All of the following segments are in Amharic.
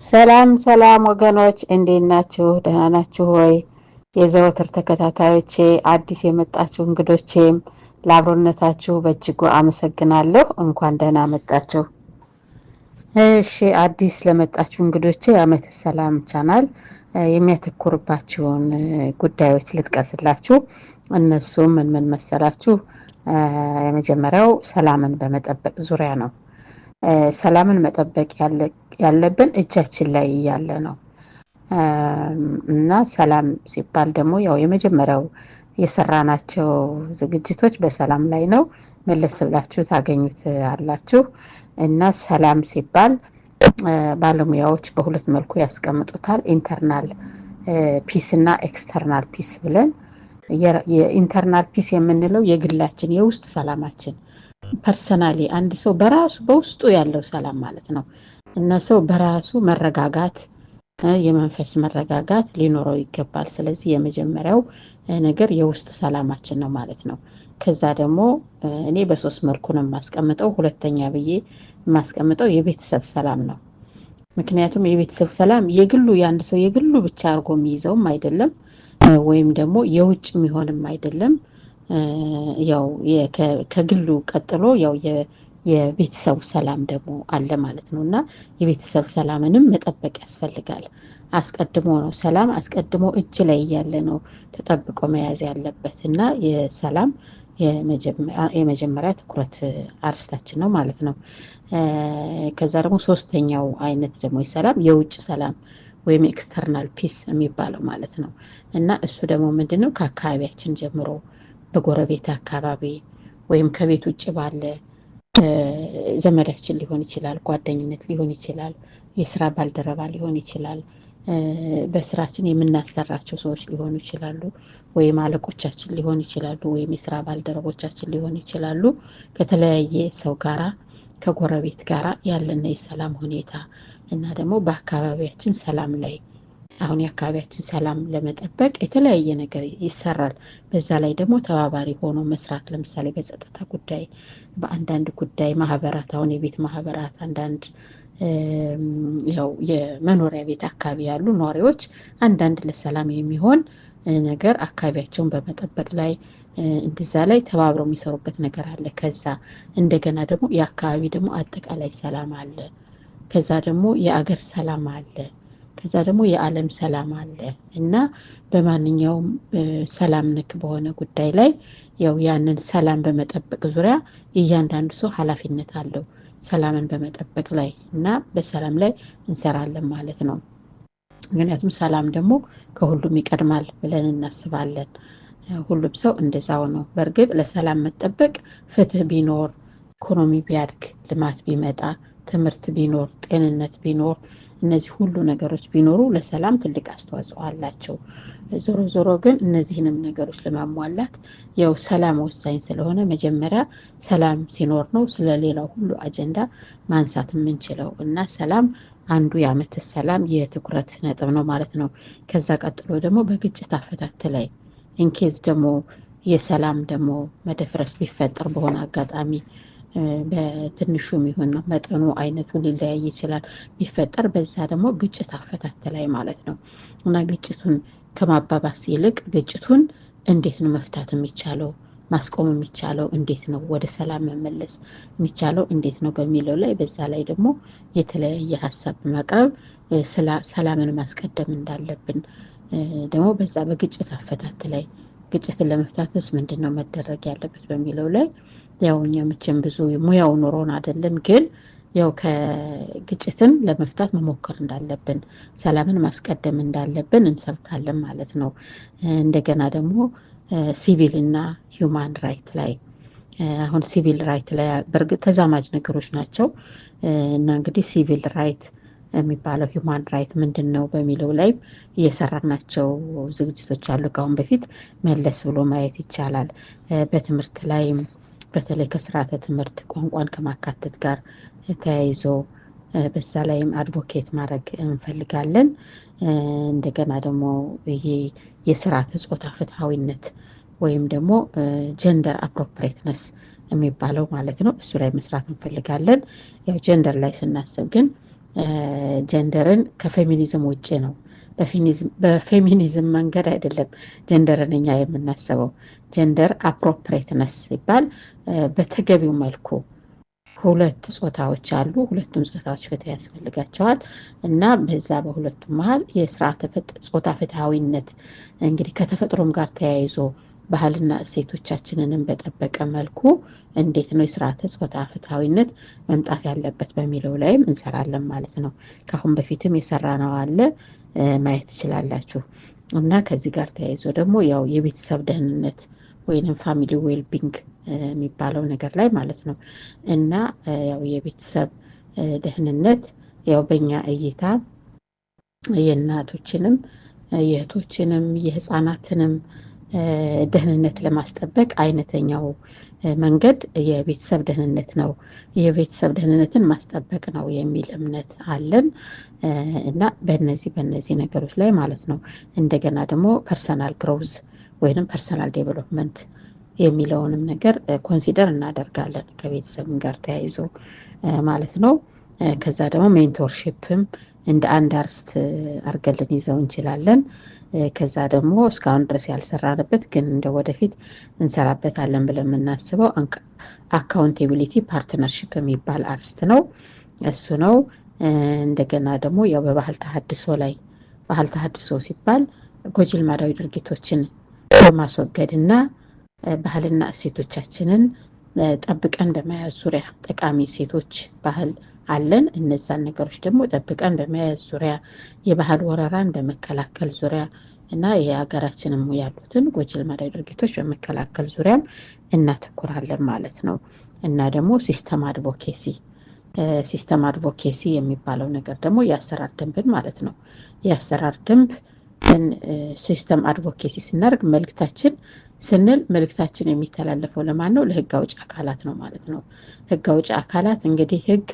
ሰላም ሰላም ወገኖች እንዴት ናችሁ? ደህና ናችሁ ወይ? የዘወትር ተከታታዮቼ አዲስ የመጣችሁ እንግዶቼም ለአብሮነታችሁ በእጅጉ አመሰግናለሁ። እንኳን ደህና መጣችሁ። እሺ አዲስ ለመጣችሁ እንግዶቼ የዓመተ ሰላም ቻናል የሚያተኩርባቸውን ጉዳዮች ልጥቀስላችሁ። እነሱም ምን መሰላችሁ? የመጀመሪያው ሰላምን በመጠበቅ ዙሪያ ነው። ሰላምን መጠበቅ ያለብን እጃችን ላይ እያለ ነው። እና ሰላም ሲባል ደግሞ ያው የመጀመሪያው የሰራናቸው ዝግጅቶች በሰላም ላይ ነው። መለስ ብላችሁ ታገኙት አላችሁ። እና ሰላም ሲባል ባለሙያዎች በሁለት መልኩ ያስቀምጡታል። ኢንተርናል ፒስ እና ኤክስተርናል ፒስ ብለን የኢንተርናል ፒስ የምንለው የግላችን የውስጥ ሰላማችን ፐርሰናሊ አንድ ሰው በራሱ በውስጡ ያለው ሰላም ማለት ነው። እና ሰው በራሱ መረጋጋት የመንፈስ መረጋጋት ሊኖረው ይገባል። ስለዚህ የመጀመሪያው ነገር የውስጥ ሰላማችን ነው ማለት ነው። ከዛ ደግሞ እኔ በሶስት መልኩ ነው የማስቀምጠው። ሁለተኛ ብዬ የማስቀምጠው የቤተሰብ ሰላም ነው። ምክንያቱም የቤተሰብ ሰላም የግሉ የአንድ ሰው የግሉ ብቻ አድርጎ የሚይዘውም አይደለም፣ ወይም ደግሞ የውጭ የሚሆንም አይደለም። ያው ከግሉ ቀጥሎ ያው የቤተሰቡ ሰላም ደግሞ አለ ማለት ነው። እና የቤተሰብ ሰላምንም መጠበቅ ያስፈልጋል። አስቀድሞ ነው ሰላም አስቀድሞ እጅ ላይ እያለ ነው ተጠብቆ መያዝ ያለበት እና የሰላም የመጀመሪያ ትኩረት አርስታችን ነው ማለት ነው። ከዛ ደግሞ ሶስተኛው አይነት ደግሞ የሰላም የውጭ ሰላም ወይም ኤክስተርናል ፒስ የሚባለው ማለት ነው። እና እሱ ደግሞ ምንድነው? ከአካባቢያችን ጀምሮ በጎረቤት አካባቢ ወይም ከቤት ውጭ ባለ ዘመዳችን ሊሆን ይችላል፣ ጓደኝነት ሊሆን ይችላል፣ የስራ ባልደረባ ሊሆን ይችላል፣ በስራችን የምናሰራቸው ሰዎች ሊሆኑ ይችላሉ፣ ወይም አለቆቻችን ሊሆን ይችላሉ፣ ወይም የስራ ባልደረቦቻችን ሊሆኑ ይችላሉ። ከተለያየ ሰው ጋራ ከጎረቤት ጋራ ያለን የሰላም ሁኔታ እና ደግሞ በአካባቢያችን ሰላም ላይ አሁን የአካባቢያችን ሰላም ለመጠበቅ የተለያየ ነገር ይሰራል። በዛ ላይ ደግሞ ተባባሪ ሆኖ መስራት ለምሳሌ በጸጥታ ጉዳይ በአንዳንድ ጉዳይ ማህበራት አሁን የቤት ማህበራት አንዳንድ ያው የመኖሪያ ቤት አካባቢ ያሉ ነዋሪዎች አንዳንድ ለሰላም የሚሆን ነገር አካባቢያቸውን በመጠበቅ ላይ እንደዛ ላይ ተባብረው የሚሰሩበት ነገር አለ። ከዛ እንደገና ደግሞ የአካባቢ ደግሞ አጠቃላይ ሰላም አለ። ከዛ ደግሞ የአገር ሰላም አለ። ከዛ ደግሞ የዓለም ሰላም አለ። እና በማንኛውም ሰላም ነክ በሆነ ጉዳይ ላይ ያው ያንን ሰላም በመጠበቅ ዙሪያ እያንዳንዱ ሰው ኃላፊነት አለው ሰላምን በመጠበቅ ላይ እና በሰላም ላይ እንሰራለን ማለት ነው። ምክንያቱም ሰላም ደግሞ ከሁሉም ይቀድማል ብለን እናስባለን። ሁሉም ሰው እንደዛው ነው። በእርግጥ ለሰላም መጠበቅ ፍትህ ቢኖር፣ ኢኮኖሚ ቢያድግ፣ ልማት ቢመጣ፣ ትምህርት ቢኖር፣ ጤንነት ቢኖር እነዚህ ሁሉ ነገሮች ቢኖሩ ለሰላም ትልቅ አስተዋጽኦ አላቸው። ዞሮ ዞሮ ግን እነዚህንም ነገሮች ለማሟላት ያው ሰላም ወሳኝ ስለሆነ መጀመሪያ ሰላም ሲኖር ነው ስለሌላው ሁሉ አጀንዳ ማንሳት የምንችለው እና ሰላም አንዱ የዓመተ ሰላም የትኩረት ነጥብ ነው ማለት ነው። ከዛ ቀጥሎ ደግሞ በግጭት አፈታት ላይ ኢንኬዝ ደግሞ የሰላም ደግሞ መደፍረስ ቢፈጠር በሆነ አጋጣሚ በትንሹም ይሁን ነው መጠኑ አይነቱ ሊለያይ ይችላል ቢፈጠር በዛ ደግሞ ግጭት አፈታት ላይ ማለት ነው። እና ግጭቱን ከማባባስ ይልቅ ግጭቱን እንዴት ነው መፍታት የሚቻለው፣ ማስቆም የሚቻለው እንዴት ነው፣ ወደ ሰላም መመለስ የሚቻለው እንዴት ነው በሚለው ላይ በዛ ላይ ደግሞ የተለያየ ሀሳብ ማቅረብ ሰላምን ማስቀደም እንዳለብን ደግሞ በዛ በግጭት አፈታት ላይ ግጭትን ለመፍታትስ ምንድነው መደረግ ያለበት በሚለው ላይ ያው እኛ መቼም ብዙ ሙያው ኖሮን አይደለም፣ ግን ያው ከግጭትን ለመፍታት መሞከር እንዳለብን ሰላምን ማስቀደም እንዳለብን እንሰብካለን ማለት ነው። እንደገና ደግሞ ሲቪል እና ሂውማን ራይት ላይ አሁን ሲቪል ራይት ላይ በእርግጥ ተዛማጅ ነገሮች ናቸው እና እንግዲህ ሲቪል ራይት የሚባለው ሂውማን ራይት ምንድን ነው በሚለው ላይ እየሰራናቸው ዝግጅቶች አሉ። ከአሁን በፊት መለስ ብሎ ማየት ይቻላል። በትምህርት ላይ በተለይ ከስርዓተ ትምህርት ቋንቋን ከማካተት ጋር ተያይዞ በዛ ላይም አድቮኬት ማድረግ እንፈልጋለን። እንደገና ደግሞ ይሄ የስርዓተ ጾታ ፍትሃዊነት ወይም ደግሞ ጀንደር አፕሮፕሬትነስ የሚባለው ማለት ነው። እሱ ላይ መስራት እንፈልጋለን። ያው ጀንደር ላይ ስናስብ ግን ጀንደርን ከፌሚኒዝም ውጭ ነው። በፌሚኒዝም መንገድ አይደለም ጀንደርን እኛ የምናስበው። ጀንደር አፕሮፕሬትነስ ሲባል በተገቢው መልኩ ሁለት ጾታዎች አሉ። ሁለቱም ጾታዎች ፍትህ ያስፈልጋቸዋል እና በዛ በሁለቱም መሀል የስርዓተ ጾታ ፍትሃዊነት እንግዲህ ከተፈጥሮም ጋር ተያይዞ ባህልና እሴቶቻችንንም በጠበቀ መልኩ እንዴት ነው የስርዓተ ጾታ ፍትሃዊነት መምጣት ያለበት በሚለው ላይም እንሰራለን ማለት ነው። ከአሁን በፊትም የሰራ ነው አለ ማየት ትችላላችሁ። እና ከዚህ ጋር ተያይዞ ደግሞ ያው የቤተሰብ ደህንነት ወይንም ፋሚሊ ዌልቢንግ የሚባለው ነገር ላይ ማለት ነው። እና ያው የቤተሰብ ደህንነት ያው በእኛ እይታ የእናቶችንም የእህቶችንም የህፃናትንም ደህንነት ለማስጠበቅ አይነተኛው መንገድ የቤተሰብ ደህንነት ነው። የቤተሰብ ደህንነትን ማስጠበቅ ነው የሚል እምነት አለን እና በእነዚህ ነገሮች ላይ ማለት ነው። እንደገና ደግሞ ፐርሰናል ግሮውዝ ወይንም ፐርሰናል ዴቨሎፕመንት የሚለውንም ነገር ኮንሲደር እናደርጋለን ከቤተሰብም ጋር ተያይዞ ማለት ነው። ከዛ ደግሞ ሜንቶርሺፕም እንደ አንድ አርስት አድርገን ልንይዘው እንችላለን። ከዛ ደግሞ እስካሁን ድረስ ያልሰራንበት ግን እንደ ወደፊት እንሰራበታለን ብለን የምናስበው አካውንቴቢሊቲ ፓርትነርሺፕ የሚባል አርስት ነው። እሱ ነው። እንደገና ደግሞ ያው በባህል ተሃድሶ ላይ ባህል ተሃድሶ ሲባል ጎጂ ልማዳዊ ድርጊቶችን በማስወገድ እና ባህልና እሴቶቻችንን ጠብቀን በመያዝ ዙሪያ ጠቃሚ እሴቶች ባህል አለን። እነዛን ነገሮች ደግሞ ጠብቀን በመያዝ ዙሪያ የባህል ወረራን በመከላከል ዙሪያ እና የሀገራችንም ያሉትን ጎጂ ልማዳዊ ድርጊቶች በመከላከል ዙሪያም እናተኩራለን ማለት ነው። እና ደግሞ ሲስተም አድቮኬሲ የሚባለው ነገር ደግሞ የአሰራር ደንብን ማለት ነው። የአሰራር ደንብ ሲስተም አድቮኬሲ ስናደርግ መልእክታችን የሚተላለፈው ለማን ነው? ለህግ አውጭ አካላት ነው ማለት ነው። ህግ አውጭ አካላት እንግዲህ ህግ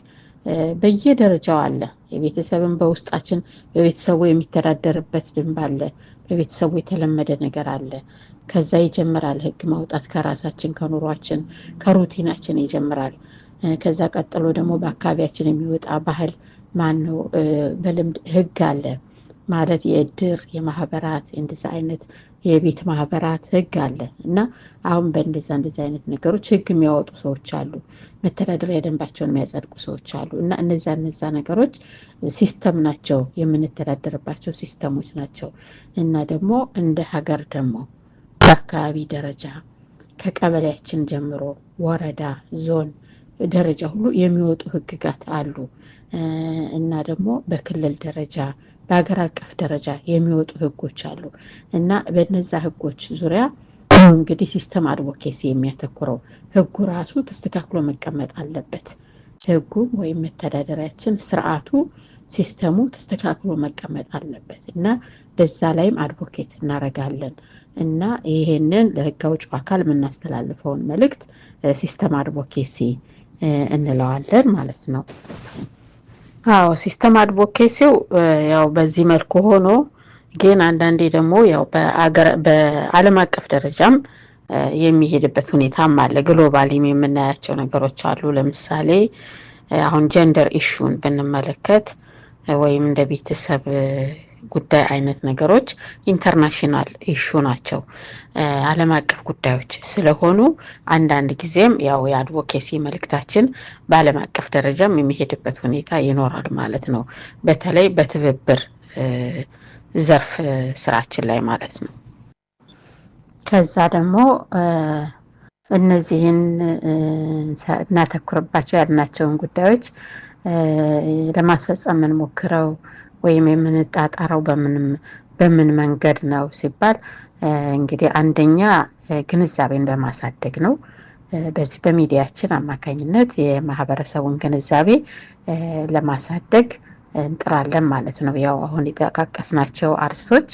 በየደረጃው አለ። የቤተሰብን በውስጣችን በቤተሰቡ የሚተዳደርበት ደንብ አለ። በቤተሰቡ የተለመደ ነገር አለ። ከዛ ይጀምራል ህግ ማውጣት ከራሳችን ከኑሯችን ከሩቲናችን ይጀምራል። ከዛ ቀጥሎ ደግሞ በአካባቢያችን የሚወጣ ባህል ማን ነው? በልምድ ህግ አለ ማለት የእድር የማህበራት እንደዛ አይነት የቤት ማህበራት ህግ አለ እና አሁን እንደዛ አይነት ነገሮች ህግ የሚያወጡ ሰዎች አሉ። መተዳደሪያ ደንባቸውን የሚያጸድቁ ሰዎች አሉ እና እነዛ ነገሮች ሲስተም ናቸው፣ የምንተዳደርባቸው ሲስተሞች ናቸው። እና ደግሞ እንደ ሀገር ደግሞ በአካባቢ ደረጃ ከቀበሌያችን ጀምሮ ወረዳ፣ ዞን ደረጃ ሁሉ የሚወጡ ህግጋት አሉ እና ደግሞ በክልል ደረጃ በሀገር አቀፍ ደረጃ የሚወጡ ህጎች አሉ እና በነዛ ህጎች ዙሪያ እንግዲህ ሲስተም አድቮኬሲ የሚያተኩረው ህጉ ራሱ ተስተካክሎ መቀመጥ አለበት። ህጉ ወይም መተዳደሪያችን ስርዓቱ ሲስተሙ ተስተካክሎ መቀመጥ አለበት እና በዛ ላይም አድቮኬት እናደርጋለን እና ይሄንን ለህግ አውጪው አካል የምናስተላልፈውን መልእክት ሲስተም አድቮኬሲ እንለዋለን ማለት ነው። አዎ ሲስተም አድቮኬሲው ያው በዚህ መልኩ ሆኖ ግን አንዳንዴ ደግሞ ያው በዓለም አቀፍ ደረጃም የሚሄድበት ሁኔታም አለ። ግሎባሊም የምናያቸው ነገሮች አሉ። ለምሳሌ አሁን ጀንደር ኢሹን ብንመለከት ወይም እንደ ቤተሰብ ጉዳይ አይነት ነገሮች ኢንተርናሽናል ኢሹ ናቸው፣ ዓለም አቀፍ ጉዳዮች ስለሆኑ አንዳንድ ጊዜም ያው የአድቮኬሲ መልእክታችን በዓለም አቀፍ ደረጃም የሚሄድበት ሁኔታ ይኖራል ማለት ነው። በተለይ በትብብር ዘርፍ ስራችን ላይ ማለት ነው። ከዛ ደግሞ እነዚህን እናተኩርባቸው ያልናቸውን ጉዳዮች ለማስፈጸም የምንሞክረው ወይም የምንጣጣረው በምን መንገድ ነው ሲባል እንግዲህ አንደኛ ግንዛቤን በማሳደግ ነው። በዚህ በሚዲያችን አማካኝነት የማህበረሰቡን ግንዛቤ ለማሳደግ እንጥራለን ማለት ነው። ያው አሁን የጠቃቀስናቸው አርስቶች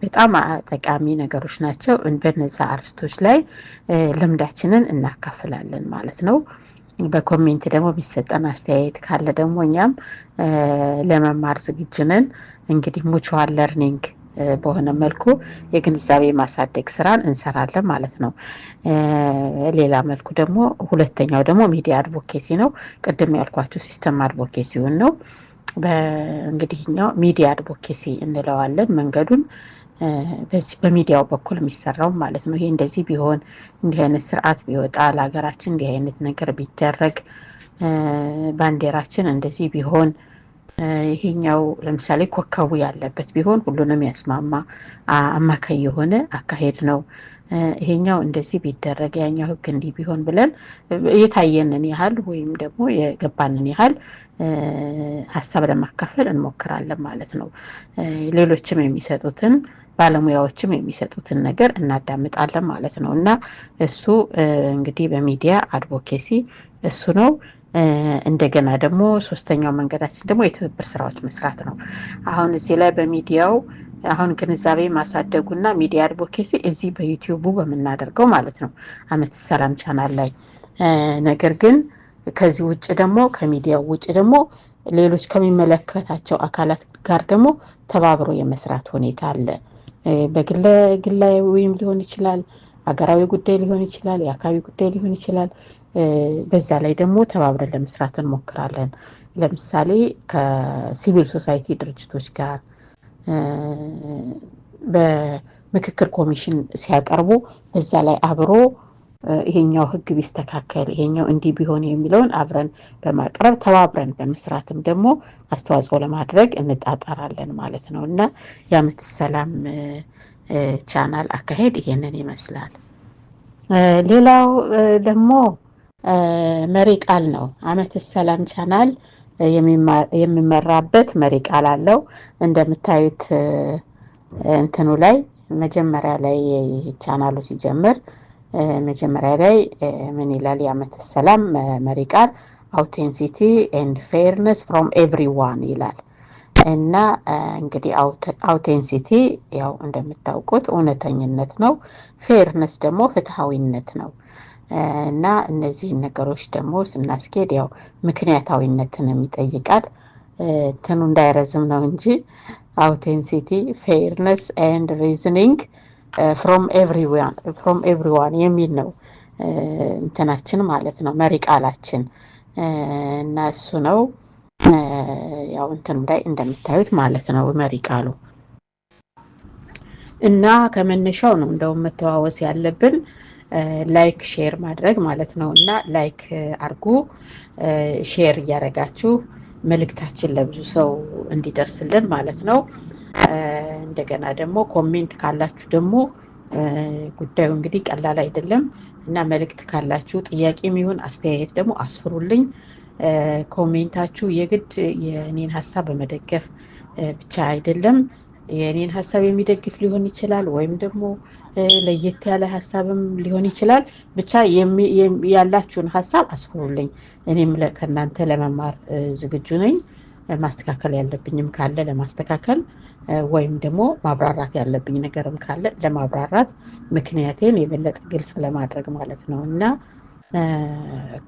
በጣም ጠቃሚ ነገሮች ናቸው። በነዛ አርስቶች ላይ ልምዳችንን እናካፍላለን ማለት ነው። በኮሜንት ደግሞ የሚሰጠን አስተያየት ካለ ደግሞ እኛም ለመማር ዝግጁ ነን። እንግዲህ ሙቹዋል ለርኒንግ በሆነ መልኩ የግንዛቤ ማሳደግ ስራን እንሰራለን ማለት ነው። ሌላ መልኩ ደግሞ ሁለተኛው ደግሞ ሚዲያ አድቮኬሲ ነው። ቅድም ያልኳችሁ ሲስተም አድቮኬሲውን ነው። በእንግዲህኛው ሚዲያ አድቮኬሲ እንለዋለን መንገዱን በዚህ በሚዲያው በኩል የሚሰራው ማለት ነው። ይሄ እንደዚህ ቢሆን እንዲህ አይነት ስርዓት ቢወጣ ለሀገራችን እንዲህ አይነት ነገር ቢደረግ ባንዲራችን እንደዚህ ቢሆን ይሄኛው ለምሳሌ ኮከቡ ያለበት ቢሆን ሁሉንም ያስማማ አማካይ የሆነ አካሄድ ነው። ይሄኛው እንደዚህ ቢደረግ ያኛው ህግ እንዲህ ቢሆን ብለን የታየንን ያህል ወይም ደግሞ የገባንን ያህል ሀሳብ ለማካፈል እንሞክራለን ማለት ነው። ሌሎችም የሚሰጡትን ባለሙያዎችም የሚሰጡትን ነገር እናዳምጣለን ማለት ነው። እና እሱ እንግዲህ በሚዲያ አድቮኬሲ እሱ ነው። እንደገና ደግሞ ሶስተኛው መንገዳችን ደግሞ የትብብር ስራዎች መስራት ነው። አሁን እዚህ ላይ በሚዲያው አሁን ግንዛቤ ማሳደጉና ሚዲያ አድቮኬሲ እዚህ በዩቲዩቡ በምናደርገው ማለት ነው አመት ሰላም ቻናል ላይ ነገር ግን ከዚህ ውጭ ደግሞ ከሚዲያው ውጭ ደግሞ ሌሎች ከሚመለከታቸው አካላት ጋር ደግሞ ተባብሮ የመስራት ሁኔታ አለ። በግላዊ ወይም ሊሆን ይችላል፣ ሀገራዊ ጉዳይ ሊሆን ይችላል፣ የአካባቢ ጉዳይ ሊሆን ይችላል። በዛ ላይ ደግሞ ተባብረን ለመስራት እንሞክራለን። ለምሳሌ ከሲቪል ሶሳይቲ ድርጅቶች ጋር በምክክር ኮሚሽን ሲያቀርቡ በዛ ላይ አብሮ ይሄኛው ህግ ቢስተካከል ይሄኛው እንዲህ ቢሆን የሚለውን አብረን በማቅረብ ተባብረን በመስራትም ደግሞ አስተዋጽኦ ለማድረግ እንጣጣራለን ማለት ነው። እና የአመት ሰላም ቻናል አካሄድ ይሄንን ይመስላል። ሌላው ደግሞ መሪ ቃል ነው። አመት ሰላም ቻናል የሚመራበት መሪ ቃል አለው። እንደምታዩት እንትኑ ላይ መጀመሪያ ላይ ቻናሉ ሲጀምር መጀመሪያ ላይ ምን ይላል? የአመት ሰላም መሪ ቃል አውቴንሲቲ ኤንድ ፌርነስ ፍሮም ኤቭሪዋን ይላል። እና እንግዲህ አውቴንሲቲ ያው እንደምታውቁት እውነተኝነት ነው። ፌርነስ ደግሞ ፍትሃዊነት ነው። እና እነዚህን ነገሮች ደግሞ ስናስኬድ ያው ምክንያታዊነትን ይጠይቃል። እንትኑ እንዳይረዝም ነው እንጂ አውቴንሲቲ ፌርነስ ኤንድ ሪዝኒንግ ፍሮም ኤቭሪዋን የሚል ነው እንትናችን ማለት ነው መሪ ቃላችን። እና እሱ ነው ያው እንትኑ ላይ እንደምታዩት ማለት ነው መሪ ቃሉ። እና ከመነሻው ነው እንደውም መተዋወስ ያለብን ላይክ ሼር ማድረግ ማለት ነው። እና ላይክ አርጉ፣ ሼር እያደረጋችሁ መልእክታችን ለብዙ ሰው እንዲደርስልን ማለት ነው። እንደገና ደግሞ ኮሜንት ካላችሁ ደግሞ ጉዳዩ እንግዲህ ቀላል አይደለም እና መልእክት ካላችሁ ጥያቄም ይሁን አስተያየት ደግሞ አስፍሩልኝ። ኮሜንታችሁ የግድ የኔን ሀሳብ በመደገፍ ብቻ አይደለም፣ የኔን ሀሳብ የሚደግፍ ሊሆን ይችላል ወይም ደግሞ ለየት ያለ ሀሳብም ሊሆን ይችላል። ብቻ ያላችሁን ሀሳብ አስፍሩልኝ። እኔም ከእናንተ ለመማር ዝግጁ ነኝ። ማስተካከል ያለብኝም ካለ ለማስተካከል ወይም ደግሞ ማብራራት ያለብኝ ነገርም ካለ ለማብራራት ምክንያቴን የበለጠ ግልጽ ለማድረግ ማለት ነው። እና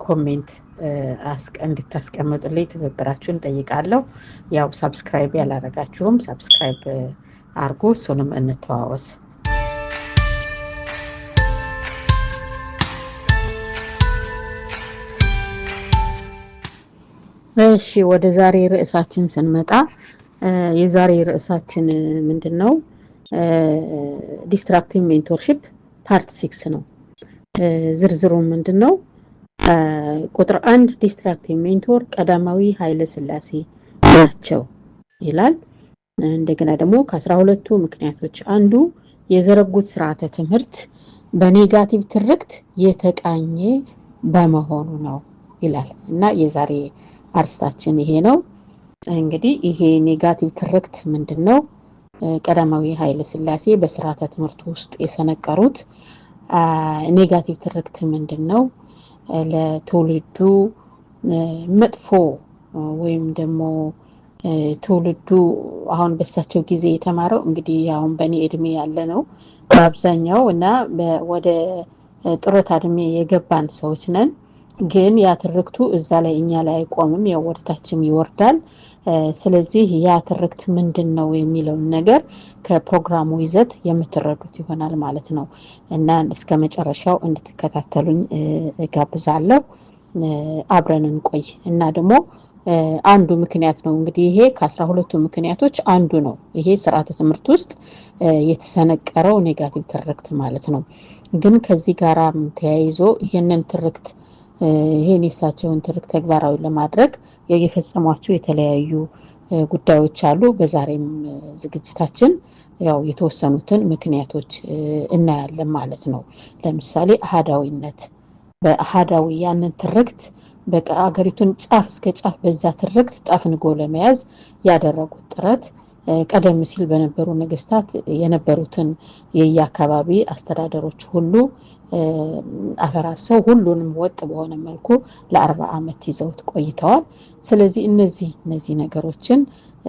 ኮሜንት እንድታስቀምጡልኝ ትብብራችሁን ጠይቃለሁ። ያው ሳብስክራይብ ያላረጋችሁም ሳብስክራይብ አርጉ፣ እሱንም እንተዋወስ። እሺ ወደ ዛሬ ርዕሳችን ስንመጣ የዛሬ ርዕሳችን ምንድነው? ዲስትራክቲቭ ሜንቶርሺፕ ፓርት 6 ነው። ዝርዝሩ ምንድነው? ቁጥር 1 ዲስትራክቲቭ ሜንቶር ቀዳማዊ ኃይለ ሥላሴ ናቸው ይላል። እንደገና ደግሞ ከ12ቱ ምክንያቶች አንዱ የዘረጉት ስርዓተ ትምህርት በኔጋቲቭ ትርክት የተቃኘ በመሆኑ ነው ይላል። እና የዛሬ አርስታችን ይሄ ነው። እንግዲህ ይሄ ኔጋቲቭ ትርክት ምንድነው? ቀዳማዊ ኃይለ ሥላሴ በስርዓተ ትምህርት ውስጥ የሰነቀሩት ኔጋቲቭ ትርክት ምንድነው? ለትውልዱ መጥፎ ወይም ደግሞ ትውልዱ አሁን በሳቸው ጊዜ የተማረው እንግዲህ አሁን በእኔ እድሜ ያለ ነው በአብዛኛው እና ወደ ጡረታ እድሜ የገባን ሰዎች ነን። ግን ያ ትርክቱ እዛ ላይ እኛ ላይ አይቆምም፣ ያው ወደታችም ይወርዳል። ስለዚህ ያ ትርክት ምንድነው የሚለውን ነገር ከፕሮግራሙ ይዘት የምትረዱት ይሆናል ማለት ነው። እና እስከ መጨረሻው እንድትከታተሉኝ እጋብዛለሁ። አብረን እንቆይ እና ደግሞ አንዱ ምክንያት ነው። እንግዲህ ይሄ ከ12ቱ ምክንያቶች አንዱ ነው። ይሄ ስርዓተ ትምህርት ውስጥ የተሰነቀረው ኔጋቲቭ ትርክት ማለት ነው። ግን ከዚህ ጋር ተያይዞ ይህንን ትርክት ይሄን የሳቸውን ትርክት ተግባራዊ ለማድረግ የፈጸሟቸው የተለያዩ ጉዳዮች አሉ። በዛሬም ዝግጅታችን ያው የተወሰኑትን ምክንያቶች እናያለን ማለት ነው። ለምሳሌ አሃዳዊነት፣ በአሃዳዊ ያንን ትርክት በቃ አገሪቱን ጫፍ እስከ ጫፍ በዛ ትርክት ጠፍንጎ ለመያዝ ያደረጉት ጥረት ቀደም ሲል በነበሩ ነገስታት የነበሩትን የየአካባቢ አስተዳደሮች ሁሉ አፈራርሰው ሁሉንም ወጥ በሆነ መልኩ ለ40 ዓመት ይዘውት ቆይተዋል። ስለዚህ እነዚህ ነገሮችን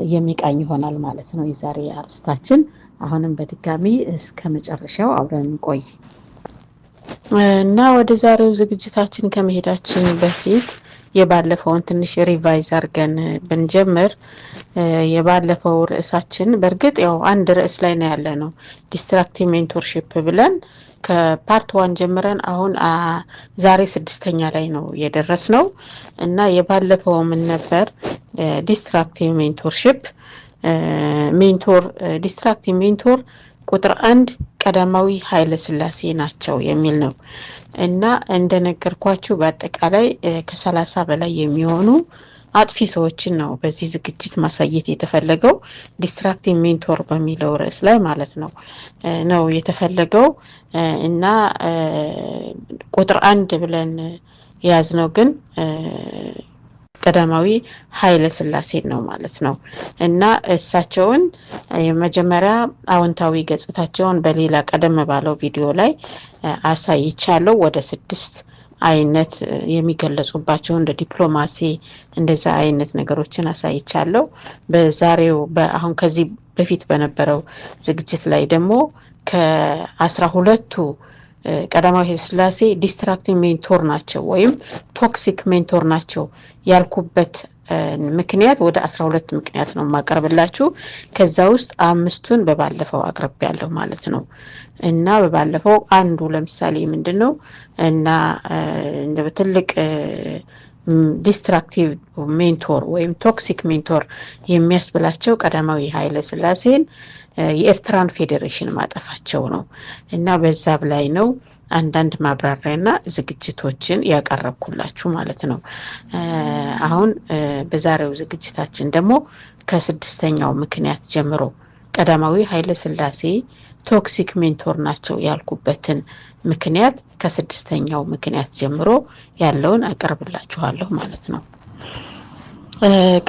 የሚቃኝ ይሆናል ማለት ነው የዛሬ አርስታችን። አሁንም በድጋሚ እስከ መጨረሻው አብረን እንቆይ እና ወደ ዛሬው ዝግጅታችን ከመሄዳችን በፊት የባለፈውን ትንሽ ሪቫይዝ አድርገን ብንጀምር የባለፈው ርዕሳችን በእርግጥ ያው አንድ ርዕስ ላይ ነው ያለነው ዲስትራክቲቭ ሜንቶርሺፕ ብለን ከፓርት 1 ጀምረን አሁን ዛሬ 6ኛ ላይ ነው የደረስነው እና የባለፈው ምን ነበር ዲስትራክቲቭ ሜንቶርሺፕ ዲስትራክቲቭ ሜንቶር ቁጥር 1 ቀዳማዊ ኃይለ ሥላሴ ናቸው የሚል ነው እና እንደነገርኳችሁ በአጠቃላይ ከ30 በላይ የሚሆኑ አጥፊ ሰዎችን ነው በዚህ ዝግጅት ማሳየት የተፈለገው ዲስትራክቲቭ ሜንቶር በሚለው ርዕስ ላይ ማለት ነው የተፈለገው እና ቁጥር 1 ብለን ያዝነው ግን ቀዳማዊ ኃይለ ሥላሴ ነው ማለት ነው እና እሳቸውን የመጀመሪያ አዎንታዊ ገጽታቸውን በሌላ ቀደም ባለው ቪዲዮ ላይ አሳይቻለሁ። ወደ 6 አይነት የሚገለጹባቸው እንደ ዲፕሎማሲ እንደዛ አይነት ነገሮችን አሳይቻለሁ። በዛሬው አሁን ከዚህ በፊት በነበረው ዝግጅት ላይ ደግሞ ከ12ቱ ቀዳማዊ ኃይለ ሥላሴ ዲስትራክቲቭ ሜንቶር ናቸው ወይም ቶክሲክ ሜንቶር ናቸው ያልኩበት ምክንያት ወደ 12 ምክንያት ነው ማቀርብላችሁ። ከዛ ውስጥ 5ቱን በባለፈው አቅርቤያለሁ ማለት ነው እና በባለፈው አንዱ ለምሳሌ ምንድነው እና እንደ በትልቅ ዲስትራክቲቭ ሜንቶር ወይም ቶክሲክ ሜንቶር የሚያስብላቸው ቀዳማዊ ኃይለ ሥላሴን የኤርትራን ፌዴሬሽን ማጠፋቸው ነው እና በዛብ ላይ ነው አንዳንድ ማብራሪያና ዝግጅቶችን ያቀረብኩላችሁ ማለት ነው። አሁን በዛሬው ዝግጅታችን ደግሞ ከ6ኛው ምክንያት ጀምሮ ቀዳማዊ ኃይለ ሥላሴ ቶክሲክ ሜንቶር ናቸው ያልኩበትን ምክንያት ከ6ኛው ምክንያት ጀምሮ ያለውን አቀርብላችኋለሁ ማለት ነው።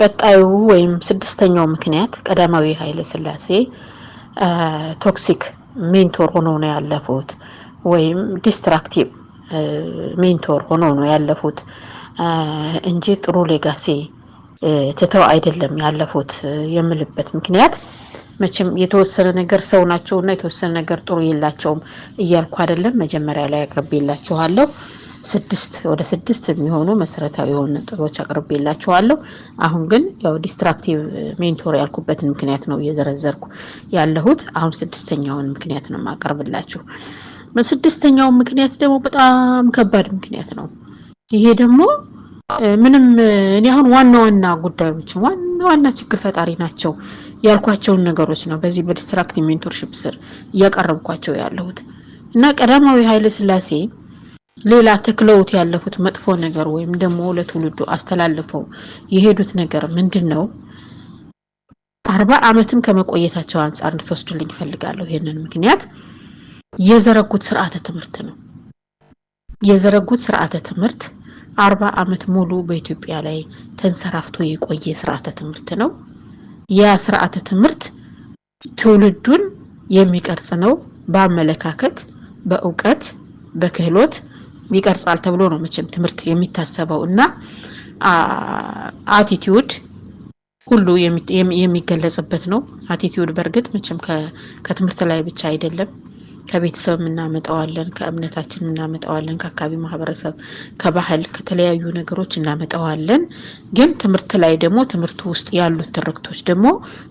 ቀጣዩ ወይም 6ኛው ምክንያት ቀዳማዊ ኃይለ ሥላሴ ቶክሲክ ሜንቶር ሆነው ነው ያለፉት ወይም ዲስትራክቲቭ ሜንቶር ሆነው ነው ያለፉት እንጂ ጥሩ ሌጋሲ ትተው አይደለም ያለፉት የምልበት ምክንያት መቼም የተወሰነ ነገር ሰው ናቸውና የተወሰነ ነገር ጥሩ የላቸውም እያልኩ አይደለም። መጀመሪያ ላይ አቅርቤላችኋለሁ ወደ 6 የሚሆኑ መሰረታዊ የሆኑ ነጥቦች አቅርቤላችኋለሁ። አሁን ግን ያው ዲስትራክቲቭ ሜንቶር ያልኩበትን ምክንያት ነው እየዘረዘርኩ ያለሁት። አሁን 6ኛውን ምክንያት ነው ማቀርብላችሁ። በ6ኛው ምክንያት ደግሞ በጣም ከባድ ምክንያት ነው። ይሄ ደግሞ ምንም እኔ አሁን ዋና ጉዳዮች ዋና ችግር ፈጣሪ ናቸው ያልኳቸውን ነገሮች ነው በዚህ በዲስትራክቲቭ ሜንቶርሺፕ ስር እያቀረብኳቸው ያለሁት እና ቀዳማዊ ኃይለ ሥላሴ ሌላ ተክለውት ያለፉት መጥፎ ነገር ወይም ደግሞ ለትውልዱ አስተላልፈው የሄዱት ነገር ምንድነው? 40 ዓመትም ከመቆየታቸው አንፃር እንድትወስዱልኝ ፈልጋለሁ። ይሄንን ምክንያት የዘረጉት ስርዓተ ትምህርት ነው። የዘረጉት ስርዓተ ትምህርት 40 ዓመት ሙሉ በኢትዮጵያ ላይ ተንሰራፍቶ የቆየ ስርዓተ ትምህርት ነው። ያ ስርዓተ ትምህርት ትውልዱን የሚቀርጽ ነው። በአመለካከት፣ በእውቀት፣ በክህሎት ይቀርጻል ተብሎ ነው መቼም ትምህርት የሚታሰበው እና አቲቲዩድ ሁሉ የሚገለጽበት ነው። አቲቲዩድ በርግጥ መቼም ከትምህርት ላይ ብቻ አይደለም። ከቤተሰብ እናመጣዋለን፣ ከእምነታችን እናመጣዋለን፣ ከአካባቢ ማህበረሰብ፣ ከባህል፣ ከተለያዩ ነገሮች እናመጣዋለን። ግን ትምህርት ላይ ደግሞ ትምህርቱ ውስጥ ያሉት ትርክቶች ደግሞ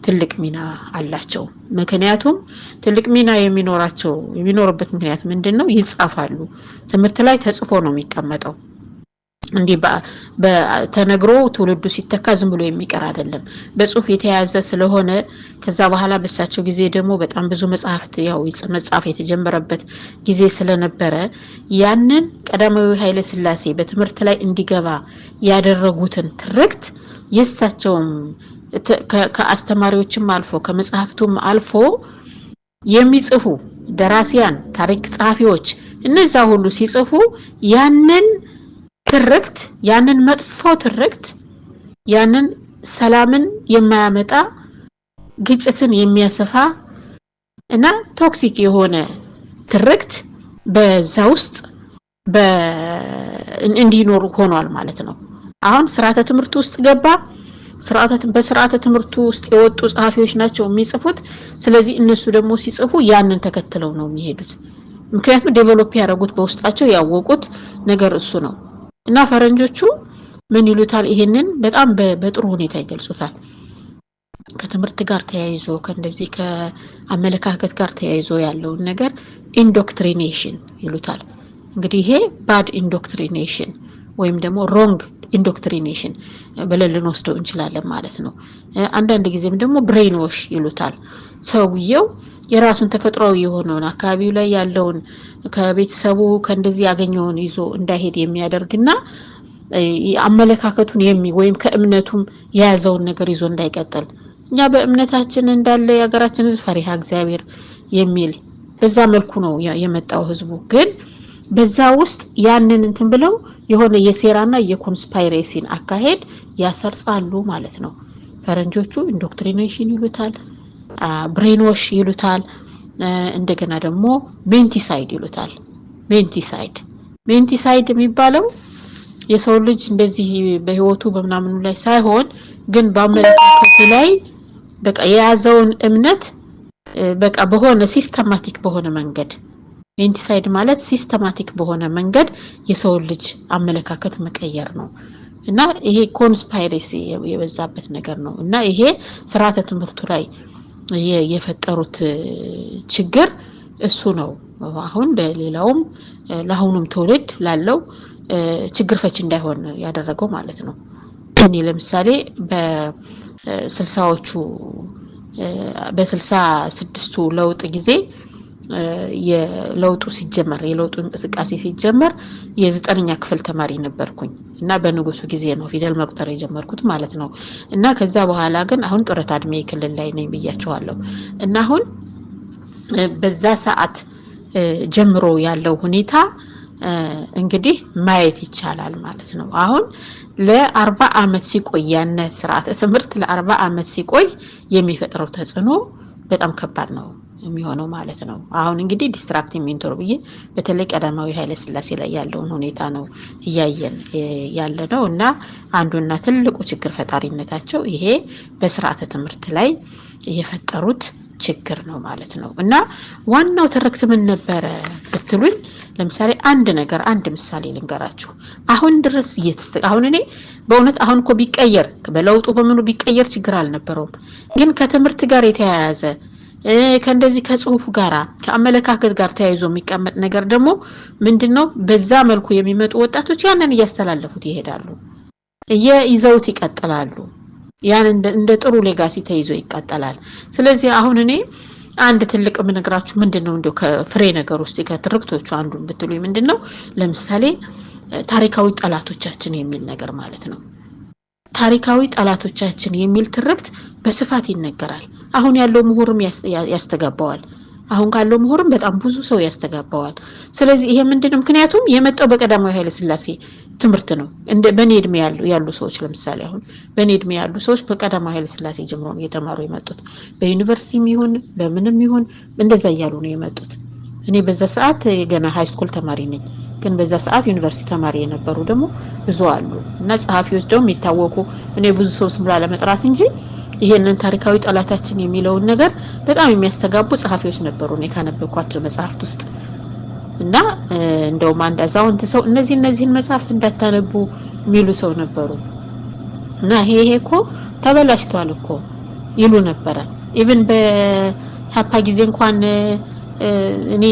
ትልቅ ሚና አላቸው። ምክንያቱም ትልቅ ሚና የሚኖርበት ምክንያት ምንድነው? ይጻፋሉ። ትምህርት ላይ ተጽፎ ነው የሚቀመጠው። እንዲህ በተነግሮ ትውልዱ ሲተካ ዝም ብሎ የሚቀር አይደለም በጽሁፍ የተያዘ ስለሆነ ከዛ በኋላ በሳቸው ጊዜ ደግሞ በጣም ብዙ መጽሐፍት ያው መጽሐፍ የተጀመረበት ጊዜ ስለነበረ ያንን ቀዳማዊ ኃይለ ሥላሴ በትምህርት ላይ እንዲገባ ያደረጉትን ትርክት የሳቸውም ከአስተማሪዎችም አልፎ ከመጽሐፍቱም አልፎ የሚጽፉ ደራሲያን ታሪክ ጸሐፊዎች እነዛ ሁሉ ሲጽፉ ያንን ትርክት ያንን መጥፎ ትርክት ያንን ሰላምን የማያመጣ ግጭትን የሚያሰፋ እና ቶክሲክ የሆነ ትርክት በዛ ውስጥ እንዲኖር ሆኗል ማለት ነው አሁን ስርዓተ ትምህርት ውስጥ ገባ በስርዓተ ትምህርቱ ውስጥ የወጡ ጸሐፊዎች ናቸው የሚጽፉት ስለዚህ እነሱ ደግሞ ሲጽፉ ያንን ተከትለው ነው የሚሄዱት ምክንያቱም ዴቨሎፕ ያደረጉት በውስጣቸው ያወቁት ነገር እሱ ነው እና ፈረንጆቹ ምን ይሉታል ይሄንን በጣም በጥሩ ሁኔታ ይገልጹታል ከትምህርት ጋር ተያይዞ ከእንደዚህ ከአመለካከት ጋር ተያይዞ ያለውን ነገር ኢንዶክትሪኔሽን ይሉታል እንግዲህ ይሄ ባድ ኢንዶክትሪኔሽን ወይም ደግሞ ሮንግ ኢንዶክትሪኔሽን በለልን ወስደው እንችላለን ማለት ነው አንዳንድ ጊዜም ደግሞ ብሬን ዋሽ ይሉታል ሰውየው የራሱን ተፈጥሯዊ የሆነውን አካባቢው ላይ ያለውን ከቤተሰቡ ከእንደዚህ ያገኘውን ይዞ እንዳይሄድ የሚያደርግና አመለካከቱን ወይም ከእምነቱም የያዘውን ነገር ይዞ እንዳይቀጥል እኛ በእምነታችን እንዳለ ያገራችን ህዝብ ፈሪሃ እግዚአብሔር የሚል በዛ መልኩ ነው የመጣው ህዝቡ ግን በዛ ውስጥ ያንን እንትን ብለው የሆነ የሴራና የኮንስፓይሬሲን አካሄድ ያሰርጻሉ ማለት ነው ፈረንጆቹ ኢንዶክትሪኔሽን ይሉታል ብሬን ዋሽ ይሉታል እንደገና ደግሞ ሜንቲሳይድ ይሉታል ሜንቲሳይድ የሚባለው የሰው ልጅ እንደዚህ በህይወቱ በመናምኑ ላይ ሳይሆን ግን በአመለካከቱ ላይ በቃ የያዘውን እምነት በቃ በሆነ ሲስተማቲክ በሆነ መንገድ ሜንቲሳይድ ማለት ሲስተማቲክ በሆነ መንገድ የሰው ልጅ አመለካከት መቀየር ነው እና ይሄ ኮንስፓይሬሲ የበዛበት ነገር ነው እና ይሄ ስርዓተ ትምህርቱ ላይ የፈጠሩት ችግር እሱ ነው አሁን ለሌላውም ለአሁኑም ትውልድ ላለው ችግር ፈች እንዳይሆን ያደረገው ማለት ነው እኔ ለምሳሌ በ60ዎቹ በ66ቱ ለውጥ ጊዜ የለውጡ ሲጀመር የለውጡ እንቅስቃሴ ሲጀመር የ9ኛ ክፍል ተማሪ ነበርኩኝ እና በንጉሱ ጊዜ ነው ፊደል መቁጠር የጀመርኩት ማለት ነው እና ከዛ በኋላ ግን አሁን ጡረታ እድሜ ክልል ላይ ነኝ ብያቸዋለሁ እና አሁን በዛ ሰዓት ጀምሮ ያለው ሁኔታ እንግዲህ ማየት ይቻላል ማለት ነው አሁን ለ40 አመት ሲቆይ ያነ ስርዓተ ትምህርት ለ40 አመት ሲቆይ የሚፈጥረው ተጽዕኖ በጣም ከባድ ነው የሚሆነው ማለት ነው አሁን እንግዲህ ዲስትራክቲንግ ሜንቶር ብዬ በተለይ ቀዳማዊ ኃይለ ሥላሴ ላይ ያለውን ሁኔታ ነው ያያየን ያለነው እና አንዱና ትልቁ ችግር ፈጣሪነታቸው ይሄ በስርዓተ ትምህርት ላይ የፈጠሩት ችግር ነው ማለት ነው እና ዋናው ትርክት ምን ነበር ብትሉኝ ለምሳሌ አንድ ምሳሌ ልንገራችሁ አሁን ድረስ አሁን እኔ በእውነት አሁን እኮ ቢቀየር በለውጡ በመኑ ቢቀየር ችግር አልነበረውም ግን ከትምህርት ጋር የተያያዘ ከእንደዚህ ከጽሁፍ ጋራ ከአመለካከት ጋር ተያይዞ የሚቀመጥ ነገር ደግሞ ምንድነው በዛ መልኩ የሚመጡ ወጣቶች ያንን ያስተላልፉት ይሄዳሉ ይዘውት ይቀጥላሉ ያን እንደ ጥሩ ሌጋሲ ተይዞ ይቀጥላል ስለዚህ አሁን እኔ አንድ ትልቅ ምንግራችሁ ምንድነው እንደው ከፍሬ ነገር ውስጥ ከትርክቶቹ አንዱን ብትሉኝ ምንድነው ለምሳሌ ታሪካዊ ጠላቶቻችን የሚል ነገር ማለት ነው ታሪካዊ ጠላቶቻችን የሚል ትርክት በስፋት ይነገራል አሁን ያለው ምሁርም ያስተጋባዋል አሁን ካለው ምሁርም በጣም ብዙ ሰው ያስተጋባዋል ስለዚህ ይሄ ምንድነው ምክንያቱም የመጣው በቀዳማዊ ኃይለ ሥላሴ ትምህርት ነው እንደ በኔ እድሜ ያሉ ሰዎች ለምሳሌ አሁን በኔ እድሜ ያሉ ሰዎች በቀዳማዊ ኃይለ ሥላሴ ጀምሮ ነው የተማሩ የመጡት በዩኒቨርሲቲም ይሁን በምንም ይሁን እንደዛ ያያሉ ነው የመጡት እኔ በዛ ሰዓት ገና ሃይ ስኩል ተማሪ ነኝ ግን በዛ ሰዓት ዩኒቨርሲቲ ተማሪ የነበሩ ደግሞ ብዙ አሉ እና ጸሐፊዎች ደግሞ የሚታወቁ እኔ ብዙ ሰው ስም ለመጥራት እንጂ ይሄንን ታሪካዊ ጠላታችን የሚለውን ነገር በጣም የሚያስተጋቡ ጸሐፊዎች ነበሩ እኔ ካነበብኳቸው መጽሐፍት ውስጥ እና እንደውም አንድ አዛውንት ሰው እነዚህን መጽሐፍት እንዳታነቡ የሚሉ ሰው ነበሩ እና ይሄ እኮ ተበላሽቷል እኮ ይሉ ነበር ኢቭን በሃፓ ጊዜ እንኳን እኔ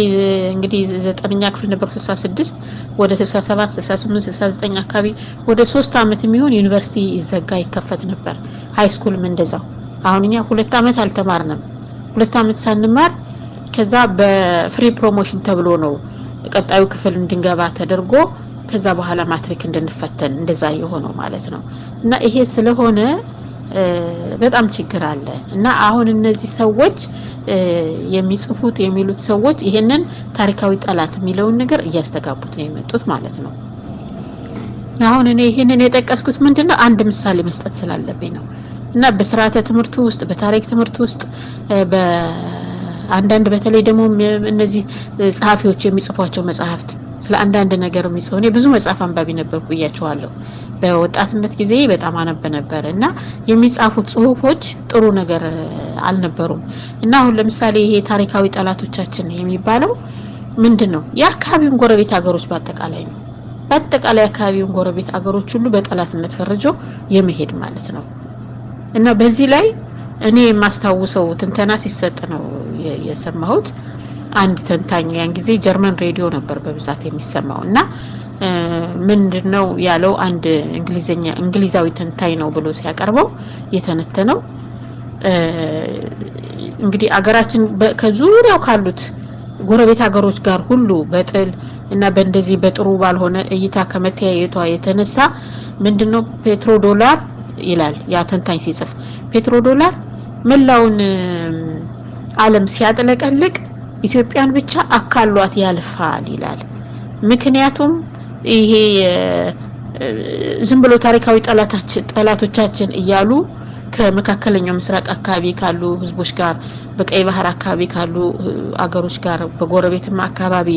እንግዲህ 9ኛ ክፍል ነበር 66 ወደ 67 68 69 አካባቢ ወደ 3 አመት የሚሆን ዩኒቨርሲቲ ይዘጋ ይከፈት ነበር። ሃይ ስኩልም እንደዛው። አሁን እኛ 2 አመት አልተማርንም። 2 አመት ሳንማር ከዛ በፍሪ ፕሮሞሽን ተብሎ ነው ቀጣዩ ክፍል እንድንገባ ተደርጎ ከዛ በኋላ ማትሪክ እንድንፈተን እንደዛ የሆነው ማለት ነው። እና ይሄ ስለሆነ በጣም ችግር አለ። እና አሁን እነዚህ ሰዎች የሚጽፉት የሚሉት ሰዎች ይሄንን ታሪካዊ ጠላት የሚለውን ነገር እያስተጋቡት ነው የመጡት ማለት ነው። አሁን እኔ ይሄንን የጠቀስኩት ምንድነው አንድ ምሳሌ መስጠት ስላለብኝ ነው። እና በስርዓተ ትምህርቱ ውስጥ በታሪክ ትምህርቱ ውስጥ በአንዳንድ በተለይ ደግሞ እነዚህ ጸሐፊዎች የሚጽፏቸው መጽሐፍት ስለ አንዳንድ ነገር የሚጽፉ እኔ ብዙ መጽሐፍ አንባቢ ነበርኩ ብያቸዋለሁ። በወጣትነት ጊዜ በጣም አነብ ነበር እና የሚጻፉት ጽሁፎች ጥሩ ነገር አልነበሩም። እና አሁን ለምሳሌ ይሄ ታሪካዊ ጠላቶቻችን የሚባለው ምንድነው? የአካባቢውን ጎረቤት ሀገሮች በአጠቃላይ ነው። በአጠቃላይ አካባቢውን ጎረቤት ሀገሮች ሁሉ በጠላትነት ፈርጆ የመሄድ ማለት ነው። እና በዚህ ላይ እኔ የማስታውሰው ትንተና ሲሰጥ ነው የሰማሁት። አንድ ተንታኝ ያን ጊዜ ጀርመን ሬዲዮ ነበር በብዛት የሚሰማው እና ምንድነው ያለው አንድ እንግሊዛዊ ተንታኝ ነው ብሎ ሲያቀርበው የተነተነው እንግዲህ አገራችን ከዙሪያው ካሉት ጎረቤት ሀገሮች ጋር ሁሉ በጥል እና በእንደዚህ በጥሩ ባልሆነ እይታ ከመተያየቷ የተነሳ ምንድነው ፔትሮ ዶላር ይላል ያ ተንታኝ ሲጽፍ ፔትሮ ዶላር መላውን ዓለም ሲያጥለቀልቅ ኢትዮጵያን ብቻ አካሏት ያልፋል ይላል። ምክንያቱም ይሄ ዝም ብሎ ታሪካዊ ጠላቶቻችን እያሉ ከመካከለኛው ምስራቅ አካባቢ ካሉ ህዝቦች ጋር በቀይ ባህር አካባቢ ካሉ አገሮች ጋር በጎረቤትም አካባቢ